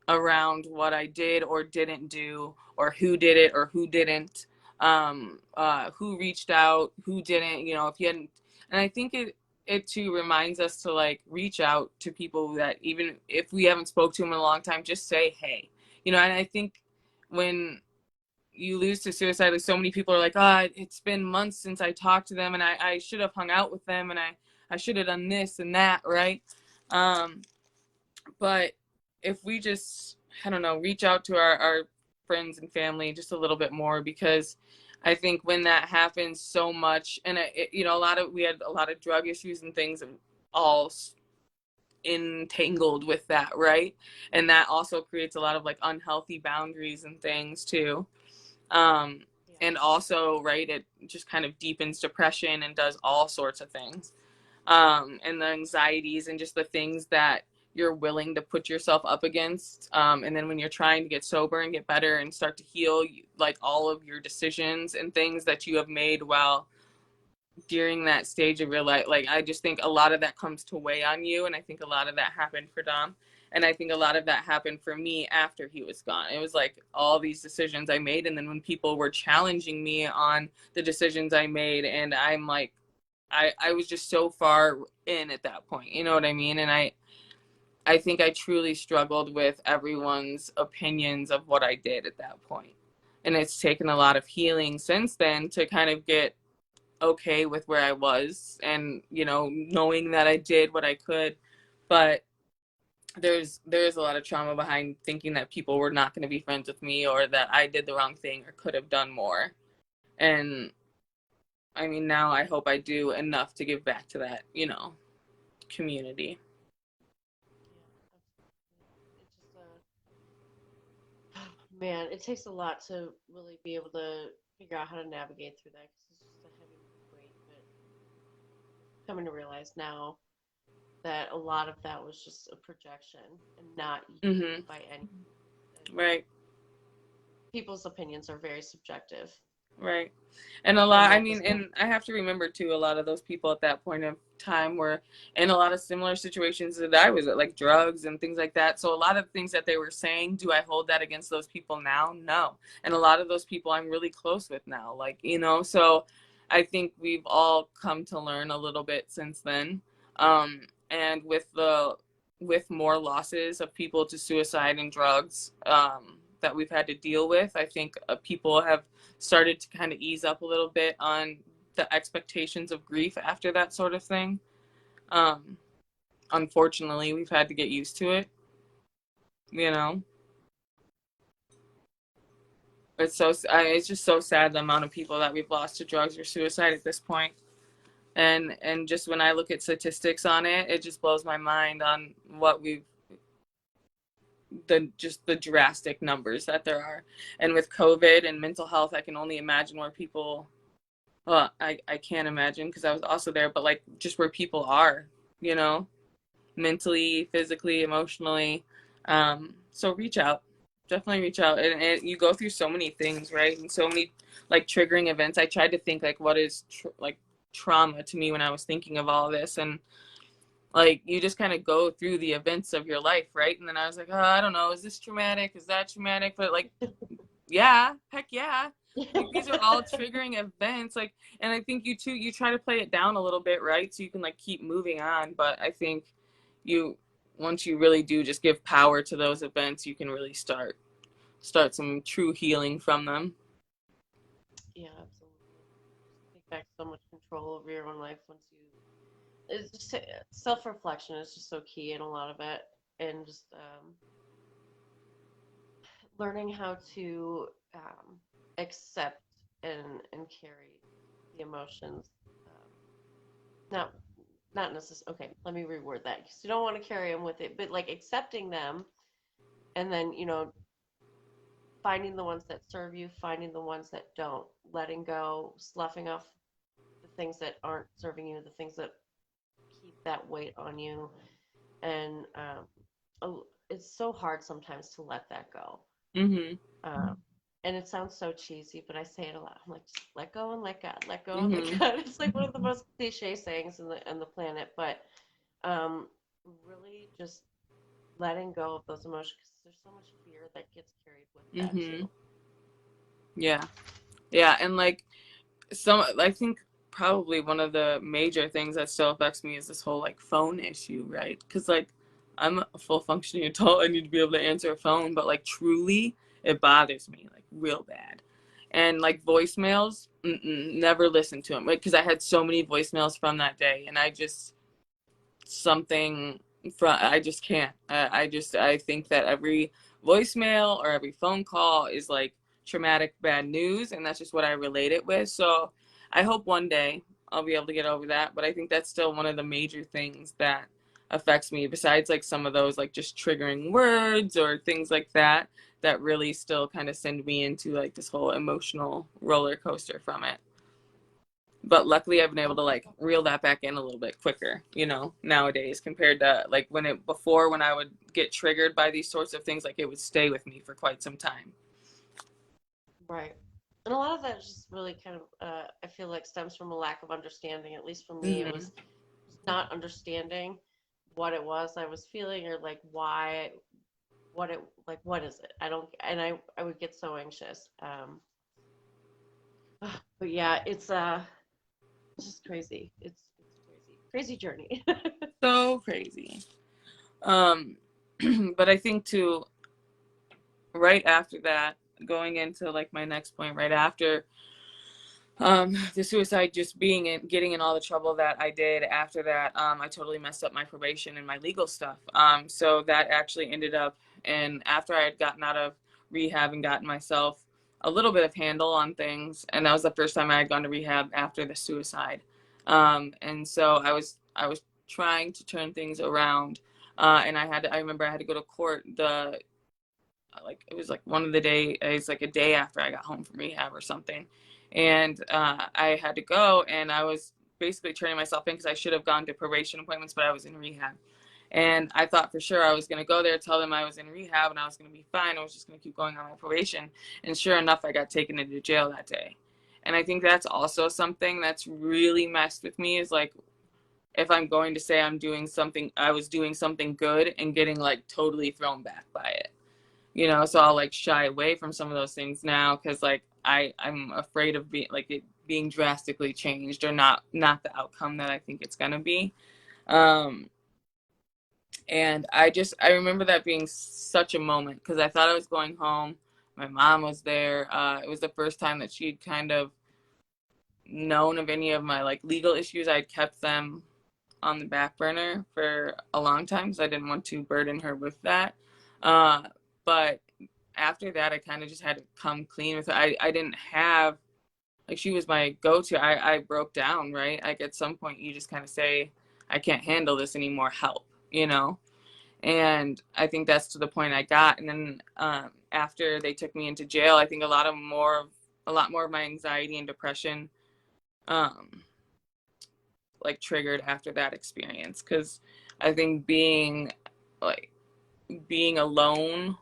around what I did or didn't do, or who did it or who didn't, who reached out, who didn't. If you hadn't, and I think it too reminds us to like reach out to people that even if we haven't spoke to them in a long time, just say hey. And I think when you lose to suicide, like so many people are like, it's been months since I talked to them, and I should have hung out with them, and I should have done this and that, right? um but if we just, I don't know, reach out to our friends and family just a little bit more, because I think when that happens so much, and we had a lot of drug issues and things all entangled with that, right? And that also creates a lot of like unhealthy boundaries and things too. Um, Yeah. and also, right, it just kind of deepens depression and does all sorts of things. And the anxieties and just the things that you're willing to put yourself up against. And then when you're trying to get sober and get better and start to heal, like all of your decisions and things that you have made while during that stage of your life, like I just think a lot of that comes to weigh on you. And I think a lot of that happened for Dom. And I think a lot of that happened for me after he was gone. It was like all these decisions I made. And then when people were challenging me on the decisions I made, and I'm like, I was just so far in at that point. You know what I mean? And I think I truly struggled with everyone's opinions of what I did at that point. And it's taken a lot of healing since then to kind of get okay with where I was and, you know, knowing that I did what I could. But there's a lot of trauma behind thinking that people were not going to be friends with me or that I did the wrong thing or could have done more. And I mean, now I hope I do enough to give back to that, you know, community. Yeah, it's just man, it takes a lot to really be able to figure out how to navigate through that because it's just a heavy weight. But coming to realize now that a lot of that was just a projection and not you Mhm. by any. And Right. people's opinions are very subjective, Right. And a and lot, I that mean, does not. and I have to remember too, a lot of those people at that point of time were in a lot of similar situations that I was at, like drugs and things like that. So a lot of things that they were saying, do I hold that against those people now? No. And a lot of those people I'm really close with now, like, you know, so I think we've all come to learn a little bit since then. And with more losses of people to suicide and drugs, that we've had to deal with, I think people have started to kind of ease up a little bit on the expectations of grief after that sort of thing. Um, Unfortunately, we've had to get used to it. You know, it's just so sad the amount of people that we've lost to drugs or suicide at this point. And just when I look at statistics on it, it just blows my mind on what we've the drastic numbers that there are. And with COVID and mental health, I can only imagine where people, well, I can't imagine because I was also there, but like just where people are, you know, mentally, physically, emotionally. So reach out, definitely reach out. And you go through so many things, right? And so many like triggering events. I tried to think like what is like trauma to me when I was thinking of all this. And like you just kind of go through the events of your life, right? And then I was like, oh, I don't know, is this traumatic? Is that traumatic? But like, yeah, heck yeah. Like these are all triggering events. Like, and I think you too, you try to play it down a little bit, right? So you can like keep moving on. But I think you, once you really do just give power to those events, you can really start some true healing from them. Yeah, absolutely. Take back so much control over your own life once you. It's just self-reflection is just so key in a lot of it, and just learning how to accept and carry the emotions. Not not necessarily. Okay, let me reword that because you don't want to carry them with it, but like accepting them, and then finding the ones that serve you, finding the ones that don't, letting go, sloughing off the things that aren't serving you, the things that keep that weight on you, and it's so hard sometimes to let that go. Mhm. Um, and it sounds so cheesy, but I say it a lot. I'm like, just let go and let God, let go and let Mhm. God. It's like one of the most cliche sayings in the planet, but um, really just letting go of those emotions because there's so much fear that gets carried with that Mhm. too. Yeah. Yeah, and like some, I think probably one of the major things that still affects me is this whole like phone issue, right? Because like I'm a full functioning adult, I need to be able to answer a phone, but like truly it bothers me like real bad. And like voicemails, never listen to them, like because I had so many voicemails from that day, and I just something from I just can't. I think that every voicemail or every phone call is like traumatic bad news, and that's just what I relate it with. So I hope one day I'll be able to get over that, but I think that's still one of the major things that affects me, besides like some of those like just triggering words or things like that that really still kind of send me into like this whole emotional roller coaster from it. But luckily I've been able to like reel that back in a little bit quicker, you know, nowadays, compared to like when I would get triggered by these sorts of things, like it would stay with me for quite some time. Right. And a lot of that is just really kind of, I feel like stems from a lack of understanding. At least for me, it Mm-hmm. was just not understanding what it was I was feeling, or like why, what is it? I don't, and I would get so anxious. But yeah, it's just crazy. It's crazy, crazy journey. So crazy. Um, but I think too, right after that, going into like my next point, right after the suicide, just being in, getting in all the trouble that I did after that, I totally messed up my probation and my legal stuff. So that actually ended up, and after I had gotten out of rehab and gotten myself a little bit of handle on things, and that was the first time I had gone to rehab after the suicide. And so I was trying to turn things around, and I remember I had to go to court the like it was like one of the day it's like a day after I got home from rehab or something, and I had to go, and I was basically turning myself in because I should have gone to probation appointments, but I was in rehab, and I thought for sure I was going to go there, tell them I was in rehab and I was going to be fine. I was just going to keep going on my probation, and sure enough I got taken into jail that day. And I think that's also something that's really messed with me, is like if I'm going to say I was doing something good and getting like totally thrown back by it, you know. So I'll like shy away from some of those things now because like I'm afraid of being like it being drastically changed, or not the outcome that I think it's gonna be. um and I remember that being such a moment because I thought I was going home. My mom was there. It was the first time that she'd kind of known of any of my like legal issues. I'd kept them on the back burner for a long time because I didn't want to burden her with that. Uh, but after that, I kind of just had to come clean with it. I didn't have, like, she was my go-to. I broke down, right? Like at some point you just kind of say, I can't handle this anymore, help, you know? And I think that's to the point I got. And then after they took me into jail, I think a lot more of my anxiety and depression um, like triggered after that experience. Because I think like being alone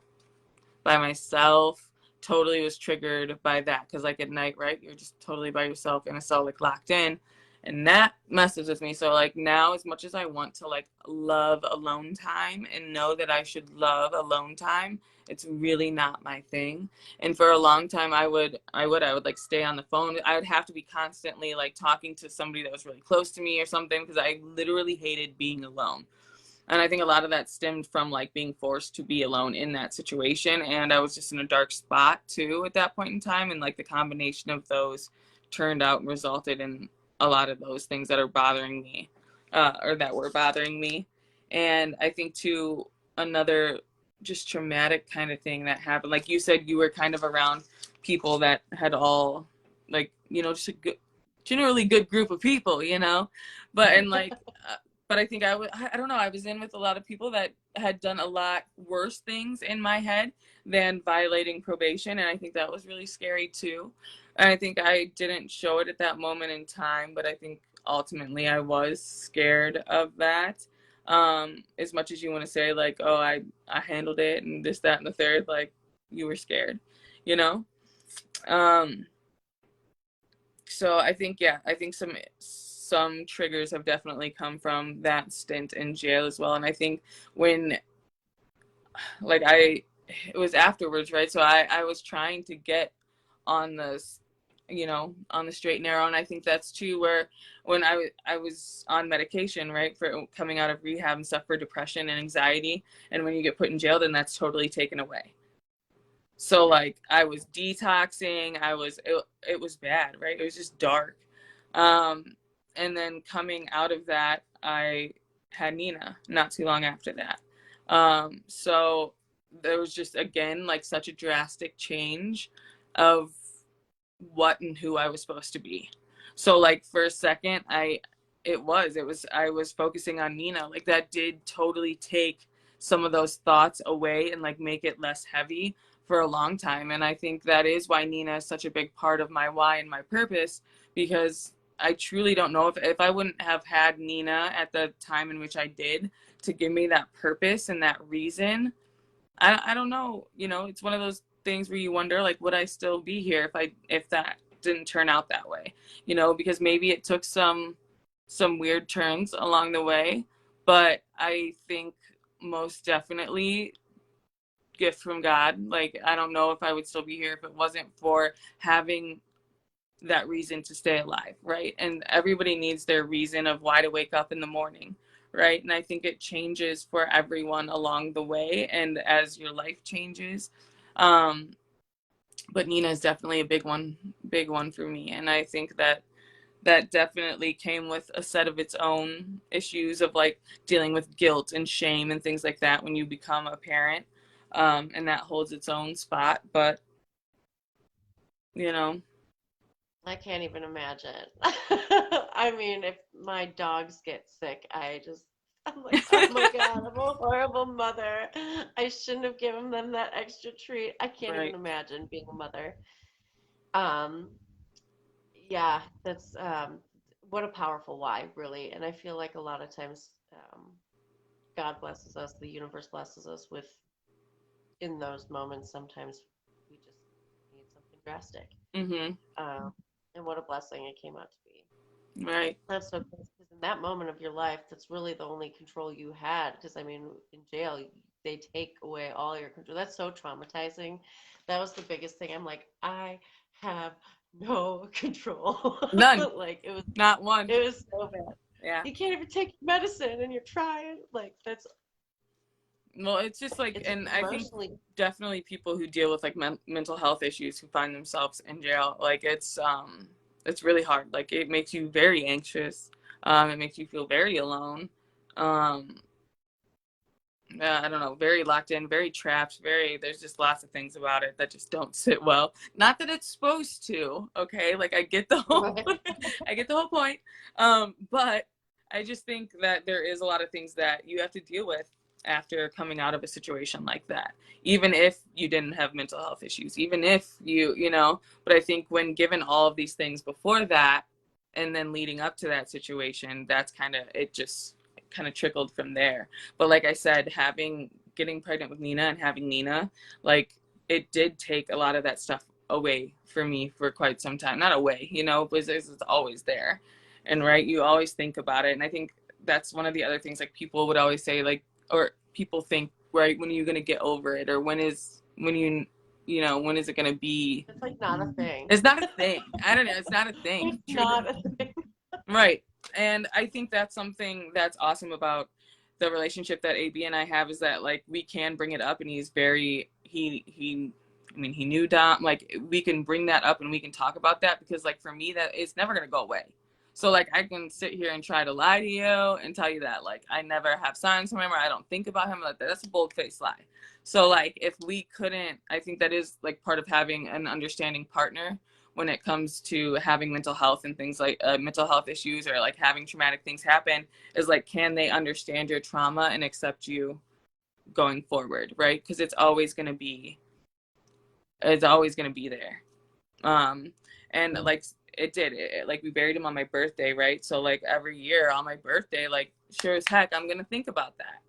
by myself totally was triggered by that, because like at night, right, you're just totally by yourself in a cell, like locked in, and that messes with me. So like now, as much as I want to like love alone time and know that I should love alone time, it's really not my thing. And for a long time I would like stay on the phone. I would have to be constantly like talking to somebody that was really close to me or something, because I literally hated being alone. And I think a lot of that stemmed from like being forced to be alone in that situation. And I was just in a dark spot too at that point in time. And like the combination of those turned out and resulted in a lot of those things that are bothering me, or that were bothering me. And I think too, another just traumatic kind of thing that happened, like you said, you were kind of around people that had all like, you know, just a good, generally good group of people, you know, but and like but I think I don't know, I was in with a lot of people that had done a lot worse things in my head than violating probation. And I think that was really scary too. And I think I didn't show it at that moment in time, but I think ultimately I was scared of that. As much as you want to say like, oh, I handled it and this, that, and the third, like you were scared, you know? Um, so I think, yeah, I think some triggers have definitely come from that stint in jail as well. And I think when like it was afterwards, right? So I was trying to get on this, you know, on the straight and narrow. And I think that's too where when I was on medication, right, for coming out of rehab and stuff for depression and anxiety, and when you get put in jail, then that's totally taken away. So like I was detoxing, it was bad, right? It was just dark. Um, and then coming out of that, I had Nina not too long after that. So there was just again like such a drastic change of what and who I was supposed to be. So like for a second, I was focusing on Nina. Like that did totally take some of those thoughts away and like make it less heavy for a long time. And I think that is why Nina is such a big part of my why and my purpose, because I truly don't know if I wouldn't have had Nina at the time in which I did to give me that purpose and that reason. I don't know, you know, it's one of those things where you wonder, like, would I still be here if that didn't turn out that way, you know, because maybe it took some weird turns along the way, but I think most definitely gift from God. Like, I don't know if I would still be here if it wasn't for having that reason to stay alive, right? And everybody needs their reason of why to wake up in the morning, right? And I think it changes for everyone along the way and as your life changes. Um, but Nina is definitely a big one for me. And I think that that definitely came with a set of its own issues of like dealing with guilt and shame and things like that when you become a parent. And that holds its own spot. But, you know, I can't even imagine. I mean, if my dogs get sick, I'm like, oh my God, I'm a horrible mother. I shouldn't have given them that extra treat. I can't even right. imagine being a mother. Um, yeah, that's what a powerful why, really. And I feel like a lot of times God blesses us, the universe blesses us with, in those moments, sometimes we just need something drastic. Mm-hmm. Um, and what a blessing it came out to be. Right. That's so cool because in that moment of your life, that's really the only control you had. Because I mean, in jail, they take away all your control. That's so traumatizing. That was the biggest thing. I'm like, I have no control. None. Like Not one. it was so bad. Yeah. You can't even take medicine, and you're trying. Like Well, it's just like, it's and I think emotionally. definitely people who deal with like mental health issues who find themselves in jail, like it's really hard. Like it makes you very anxious. It makes you feel very alone. Um, I don't know, very locked in, very trapped, very, there's just lots of things about it that just don't sit well. Not that it's supposed to, okay? Like I get the whole, Right. I get the whole point. But I just think that there is a lot of things that you have to deal with after coming out of a situation like that. Even if you didn't have mental health issues, even if you know, but I think when given all of these things before that and then leading up to that situation, that's kind of, it just kind of trickled from there. But like I said, having getting pregnant with Nina and having Nina, like it did take a lot of that stuff away for me for quite some time. Not away, you know, but it's always there. And right, you always think about it. And I think that's one of the other things like people would always say, like, or people think, right, when are you gonna get over it? Or you know, when is it gonna be? It's like not a thing. It's not a thing. I don't know, it's not a thing. It's Truly. not a thing. Right. And I think that's something that's awesome about the relationship that AB and I have is that like we can bring it up and he's very he I mean he knew Dom, like we can bring that up and we can talk about that because like for me that it's never gonna go away. So like I can sit here and try to lie to you and tell you that like I never have signs from him or I don't think about him like that. That's a bold faced lie. So like if we couldn't, I think that is like part of having an understanding partner when it comes to having mental health and things like mental health issues or like having traumatic things happen is like can they understand your trauma and accept you going forward, right? Because it's always going to be there. um and like like we buried him on my birthday, right? So like every year on my birthday, like sure as heck I'm going to think about that,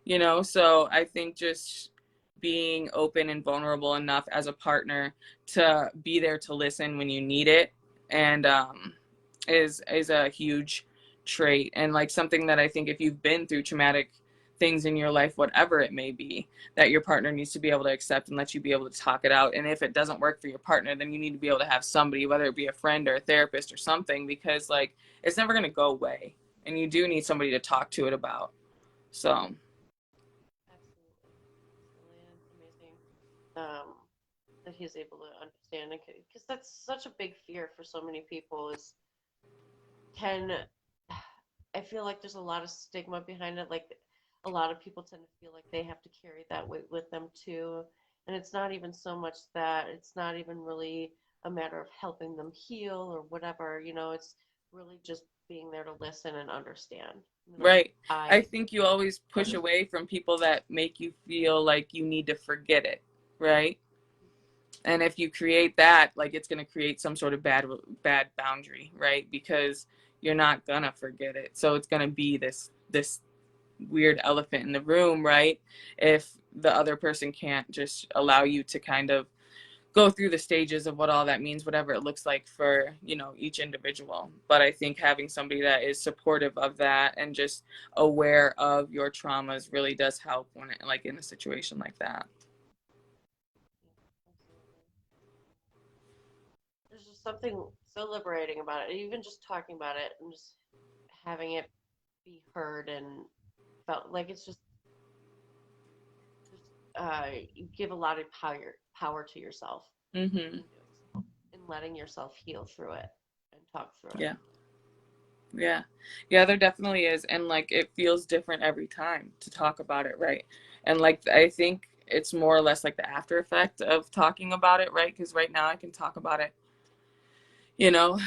you know? So I think just being open and vulnerable enough as a partner to be there to listen when you need it and is a huge trait and like something that I think if you've been through traumatic things in your life, whatever it may be, that your partner needs to be able to accept and let you be able to talk it out. And if it doesn't work for your partner, then you need to be able to have somebody, whether it be a friend or a therapist or something, because like it's never going to go away and you do need somebody to talk to it about. So Absolutely. Absolutely. And it's amazing that he's able to understand it because that's such a big fear for so many people is can I feel like there's a lot of stigma behind it. Like a lot of people tend to feel like they have to carry that weight with them too. And it's not even so much that it's not even really a matter of helping them heal or whatever, it's really just being there to listen and understand. Like, Right. I think you always push away from people that make you feel like you need to forget it, right? And if you create that, like, it's going to create some sort of bad boundary, right? Because you're not going to forget it. So it's going to be this weird elephant in the room, right? If the other person can't just allow you to kind of go through the stages of what all that means, whatever it looks like for, each individual. But I think having somebody that is supportive of that and just aware of your traumas really does help when it, like, in a situation like that. There's just something so liberating about it. Even just talking about it and just having it be heard and felt like it's just you give a lot of power to yourself Mm-hmm. in doing so, and letting yourself heal through it and talk through it. Yeah. Yeah, there definitely is. And like, it feels different every time to talk about it, right? And like, I think it's more or less like the after effect of talking about it, right? Because right now I can talk about it,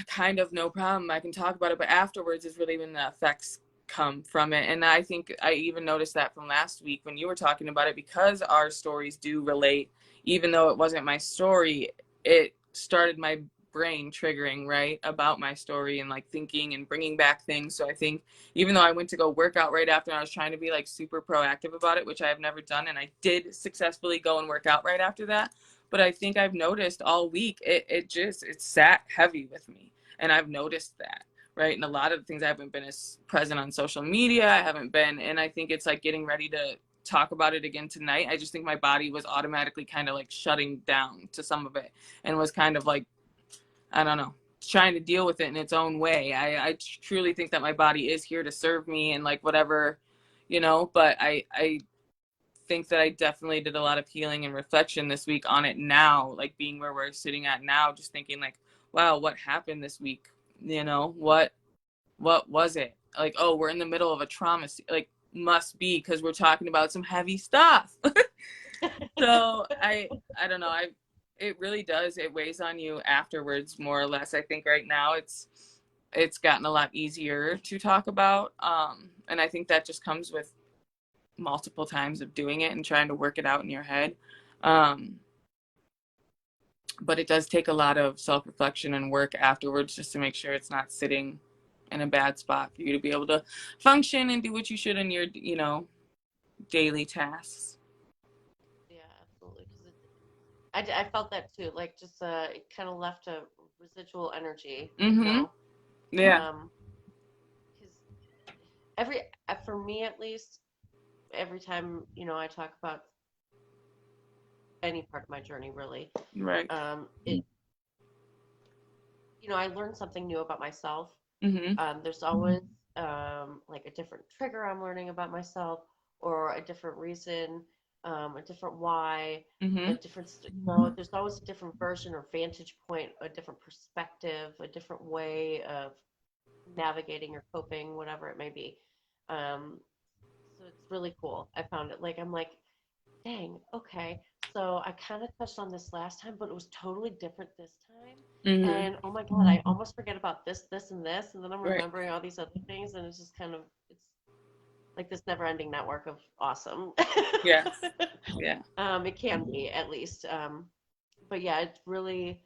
kind of no problem. I can talk about it, but afterwards is really when the effects come from it. And I think I even noticed that from last week when you were talking about it, because our stories do relate, even though it wasn't my story, it started my brain triggering, right, about my story and like thinking and bringing back things. So I think even though I went to go work out right after, and I was trying to be like super proactive about it, which I have never done, and I did successfully go and work out right after that, but I think I've noticed all week it sat heavy with me, and I've noticed that, right? And a lot of the things, I haven't been as present on social media. I haven't been, and I think it's like getting ready to talk about it again tonight. I just think my body was automatically kind of like shutting down to some of it, and was kind of like, I don't know, trying to deal with it in its own way. I truly think that my body is here to serve me and like whatever, but I think that I definitely did a lot of healing and reflection this week on it now, like being where we're sitting at now, just thinking like, wow, what happened this week? What was it? Like, oh, we're in the middle of a trauma, like, must be because we're talking about some heavy stuff. So I don't know. It really does. It weighs on you afterwards, more or less. I think right now it's gotten a lot easier to talk about. And I think that just comes with multiple times of doing it and trying to work it out in your head. But it does take a lot of self-reflection and work afterwards just to make sure it's not sitting in a bad spot for you to be able to function and do what you should in your, daily tasks. Yeah, absolutely. Because I felt that too. Like, just it kind of left a residual energy, Mm-hmm. Yeah. Because every for me at least, every time I talk about any part of my journey, really, Right. it I learned something new about myself. Mm-hmm. There's always like a different trigger I'm learning about myself, or a different reason, a different why, a Mm-hmm. different, there's always a different version or vantage point, a different perspective, a different way of navigating or coping, whatever it may be. Um, so it's really cool. I found it like, I'm like, dang, okay. So I kind of touched on this last time, but it was totally different this time. Mm-hmm. And oh my God, I almost forget about this, this, and this. And then I'm Right. remembering all these other things. And it's just kind of, it's like this never ending network of awesome. Yes. Yeah. It can be at least. But yeah, it's really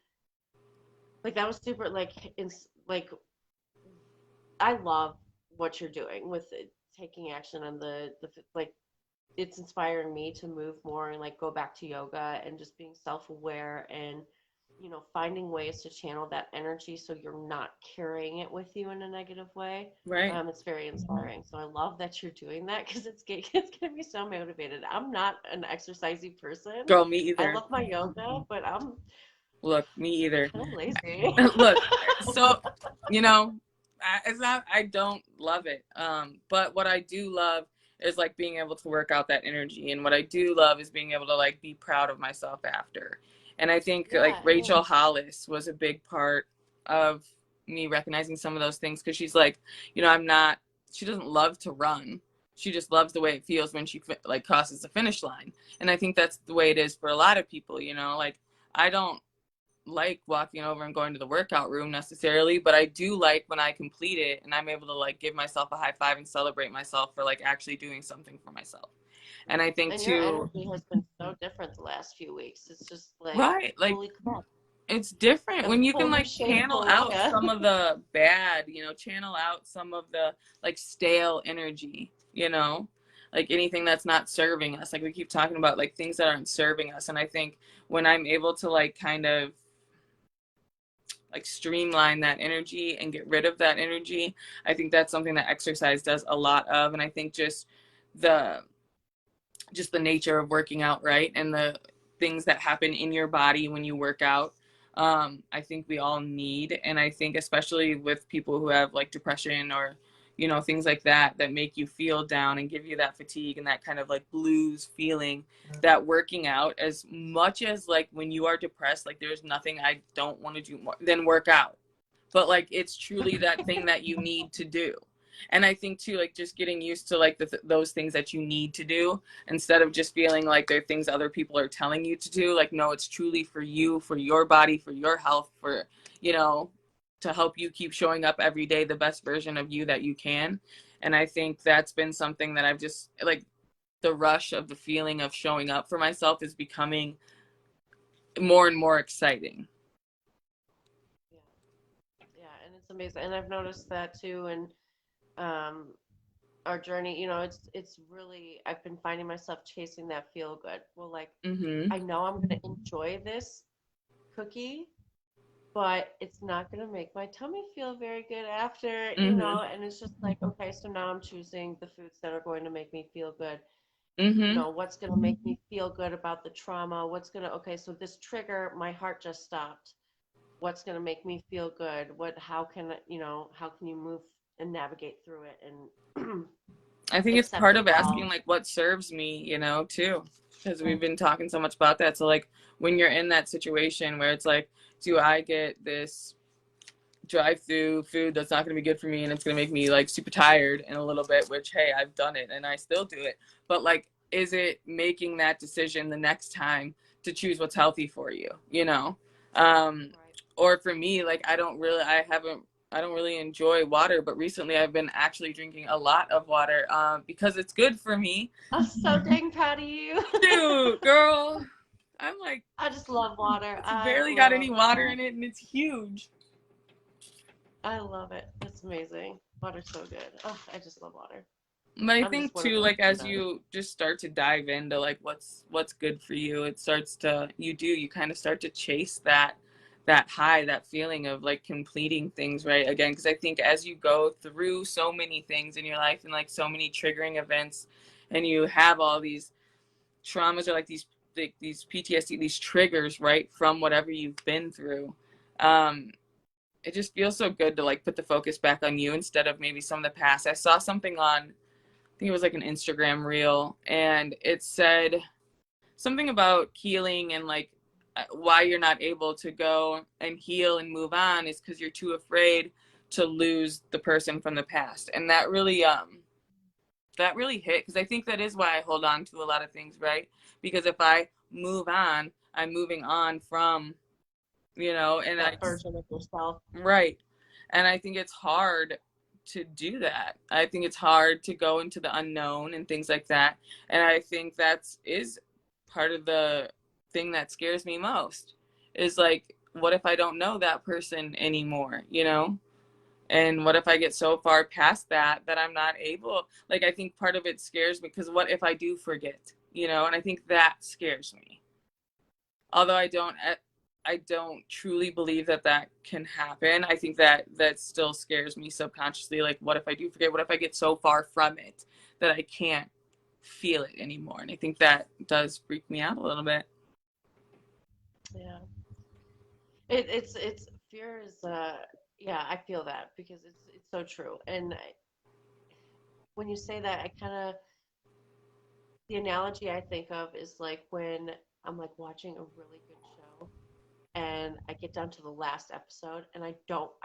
like that was super like, like I love what you're doing with it, taking action on the like it's inspiring me to move more and like go back to yoga and just being self-aware and finding ways to channel that energy so you're not carrying it with you in a negative way. Right. It's very inspiring, so I love that you're doing that because it's gonna be so motivated. I'm not an exercisey person. Girl, me I either. love my yoga, but I'm Look, me either. kind of lazy. Look, so, it's not, I don't love it. But what I do love is like being able to work out that energy. And what I do love is being able to like be proud of myself after. And I think like Yeah, Rachel Hollis was a big part of me recognizing some of those things. Cause she's like, she doesn't love to run. She just loves the way it feels when she like crosses the finish line. And I think that's the way it is for a lot of people, like I don't like walking over and going to the workout room necessarily, but I do like when I complete it and I'm able to like give myself a high five and celebrate myself for like actually doing something for myself. And I think And your too, energy has been so different the last few weeks. It's just like, right, like holy crap. it's different A when you can full like channel shameful out yoga. some of the bad, channel out some of the like stale energy, like anything that's not serving us. Like we keep talking about like things that aren't serving us. And I think when I'm able to like kind of like streamline that energy and get rid of that energy, I think that's something that exercise does a lot of. And I think the the nature of working out, right? And the things that happen in your body when you work out. I think we all need, and I think especially with people who have like depression or, things like that, that make you feel down and give you that fatigue and that kind of like blues feeling, that working out, as much as like when you are depressed, like there's nothing I don't want to do more than work out. But like it's truly that thing that you need to do. And I think too, like just getting used to like those things that you need to do, instead of just feeling like they're things other people are telling you to do. Like, no, it's truly for you, for your body, for your health, for, you know, to help you keep showing up every day the best version of you that you can. And I think that's been something that I've just like, the rush of the feeling of showing up for myself is becoming more and more exciting. Yeah, yeah, and it's amazing. And I've noticed that too. And um, our journey, it's really, I've been finding myself chasing that feel good. Well, like, Mm-hmm. I know I'm going to enjoy this cookie, but it's not going to make my tummy feel very good after, Mm-hmm. and it's just like, okay, so now I'm choosing the foods that are going to make me feel good. Mm-hmm. What's going to make me feel good about the trauma? Okay, so this trigger, my heart just stopped. What's going to make me feel good? How can you move and navigate through it and I think it's accept part it of all? asking like what serves me, too, because we've been talking so much about that. So like when you're in that situation where it's like, do I get this drive through food that's not going to be good for me and it's going to make me like super tired in a little bit, which hey, I've done it and I still do it. But like, is it making that decision the next time to choose what's healthy for you, um Right. or for me, like I don't really enjoy water, but recently I've been actually drinking a lot of water, because it's good for me. I'm so dang proud of you. Dude, girl, I'm like, I just love water. it's I barely got any love water water. in it and it's huge. I love it. It's amazing. Water's so good. Oh, I just love water. But I I'm just think one of too, those like as sometimes. you just start to dive into like what's good for you, it starts to you kind of start to chase that high, that feeling of like completing things right again. Because I think as you go through so many things in your life and like so many triggering events, and you have all these traumas or like these PTSD, these triggers right from whatever you've been through. Um, it just feels so good to like put the focus back on you instead of maybe some of the past. I saw something on, I think it was like an Instagram reel, and it said something about healing and like why you're not able to go and heal and move on is because you're too afraid to lose the person from the past. And that really hit, because I think that is why I hold on to a lot of things, right? Because if I move on, I'm moving on from, and I That version of yourself. right. And I think it's hard to do that. I think it's hard to go into the unknown and things like that. And I think that's is part of the thing that scares me most, is like, what if I don't know that person anymore, And what if I get so far past that I'm not able, like, I think part of it scares me because what if I do forget, And I think that scares me. Although I don't truly believe that can happen. I think that still scares me subconsciously. Like, what if I do forget? What if I get so far from it that I can't feel it anymore? And I think that does freak me out a little bit. Yeah. It's fear is yeah, I feel that because it's so true. And when you say that, I kind of the analogy I think of is like when I'm like watching a really good show and I get down to the last episode and I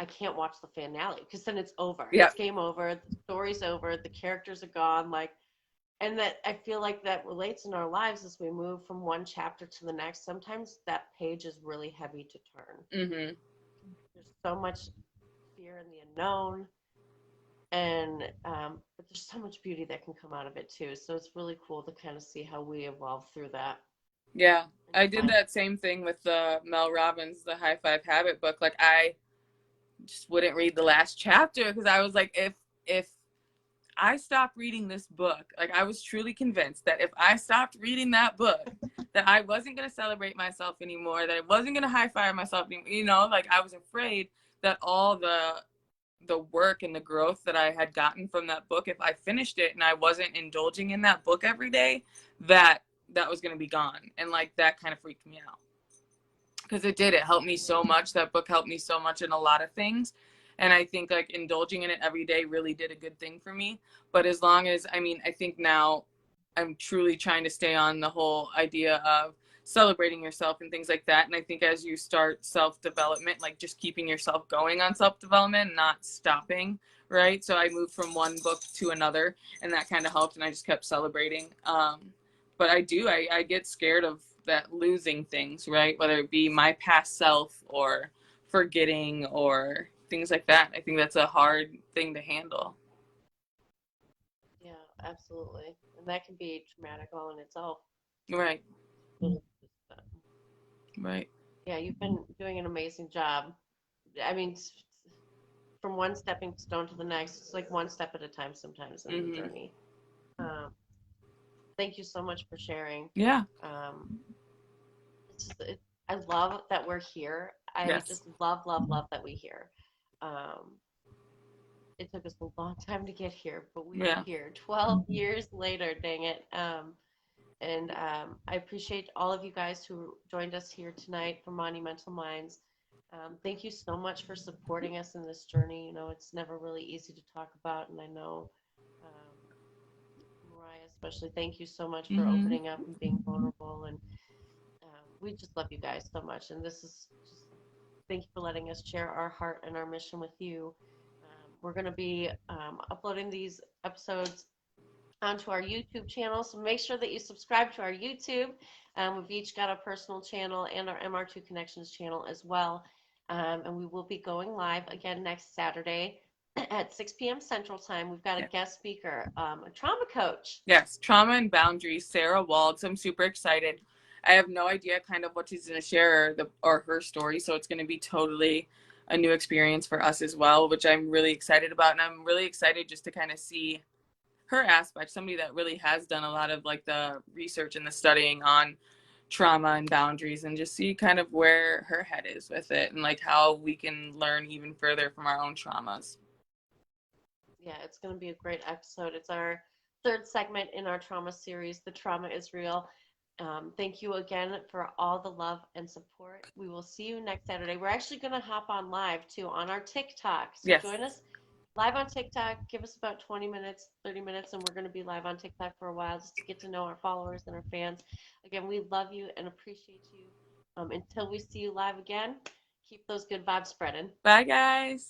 can't watch the finale because then it's over. Yeah. It's game over. The story's over. The characters are gone. Like and that I feel like that relates in our lives as we move from one chapter to the next. Sometimes that page is really heavy to turn. Mm-hmm. There's so much fear in the unknown, and but there's so much beauty that can come out of it too. So it's really cool to kind of see how we evolve through that. Yeah, And I to did find, that same thing with the Mel Robbins, the High Five Habit book. Like I just wouldn't read the last chapter because I was like, if I stopped reading this book, like I was truly convinced that if I stopped reading that book, that I wasn't gonna celebrate myself anymore, that I wasn't gonna high five myself anymore. You know, like I was afraid that all the work and the growth that I had gotten from that book, if I finished it and I wasn't indulging in that book every day, that that was going to be gone. And like that kind of freaked me out because it did. It helped me so much. That book helped me so much in a lot of things. And I think like indulging in it every day really did a good thing for me. But as long as, I mean, I think now I'm truly trying to stay on the whole idea of celebrating yourself and things like that. And I think as you start self development, like just keeping yourself going on self development, not stopping, right? So I moved from one book to another, and that kind of helped. And I just kept celebrating. But I get scared of that losing things, right? Whether it be my past self or forgetting or things like that. I think that's a hard thing to handle. yeah, absolutely, and that can be traumatic all in itself. Right, But, right. yeah, you've been doing an amazing job. I mean, from one stepping stone to the next, it's like one step at a time sometimes in the Hmm. journey. Um, Thank you so much for sharing. Yeah. Um, I love that we're here. I Yes. just love, love, love that we're here. Um, it took us a long time to get here, but we are Yeah. here 12 years later, dang it. And I appreciate all of you guys who joined us here tonight for Monumental Minds. Thank you so much for supporting us in this journey. You know, it's never really easy to talk about, and I know Mariah, especially, thank you so much for Hmm. opening up and being vulnerable. And we just love you guys so much. And this is just thank you for letting us share our heart and our mission with you. We're going to be uploading these episodes onto our YouTube channel. So make sure that you subscribe to our YouTube. We've each got a personal channel and our MR2 Connections channel as well. And we will be going live again next Saturday at 6 p.m. Central Time. We've got a Yeah. guest speaker, a trauma coach. Yes. Trauma and boundaries. Sarah Waltz. I'm super excited. I have no idea kind of what she's going to share or her story, so it's going to be totally a new experience for us as well, which I'm really excited about, and I'm really excited just to kind of see her aspect, somebody that really has done a lot of like the research and the studying on trauma and boundaries, and just see kind of where her head is with it and like how we can learn even further from our own traumas. Yeah, it's going to be a great episode. It's our third segment in our trauma series, The Trauma is Real. Thank you again for all the love and support. We will see you next Saturday. We're actually going to hop on live too on our TikTok. So Yes. join us live on TikTok. Give us about 20 minutes, 30 minutes, and we're going to be live on TikTok for a while just to get to know our followers and our fans. Again, we love you and appreciate you. Until we see you live again, keep those good vibes spreading. Bye, guys.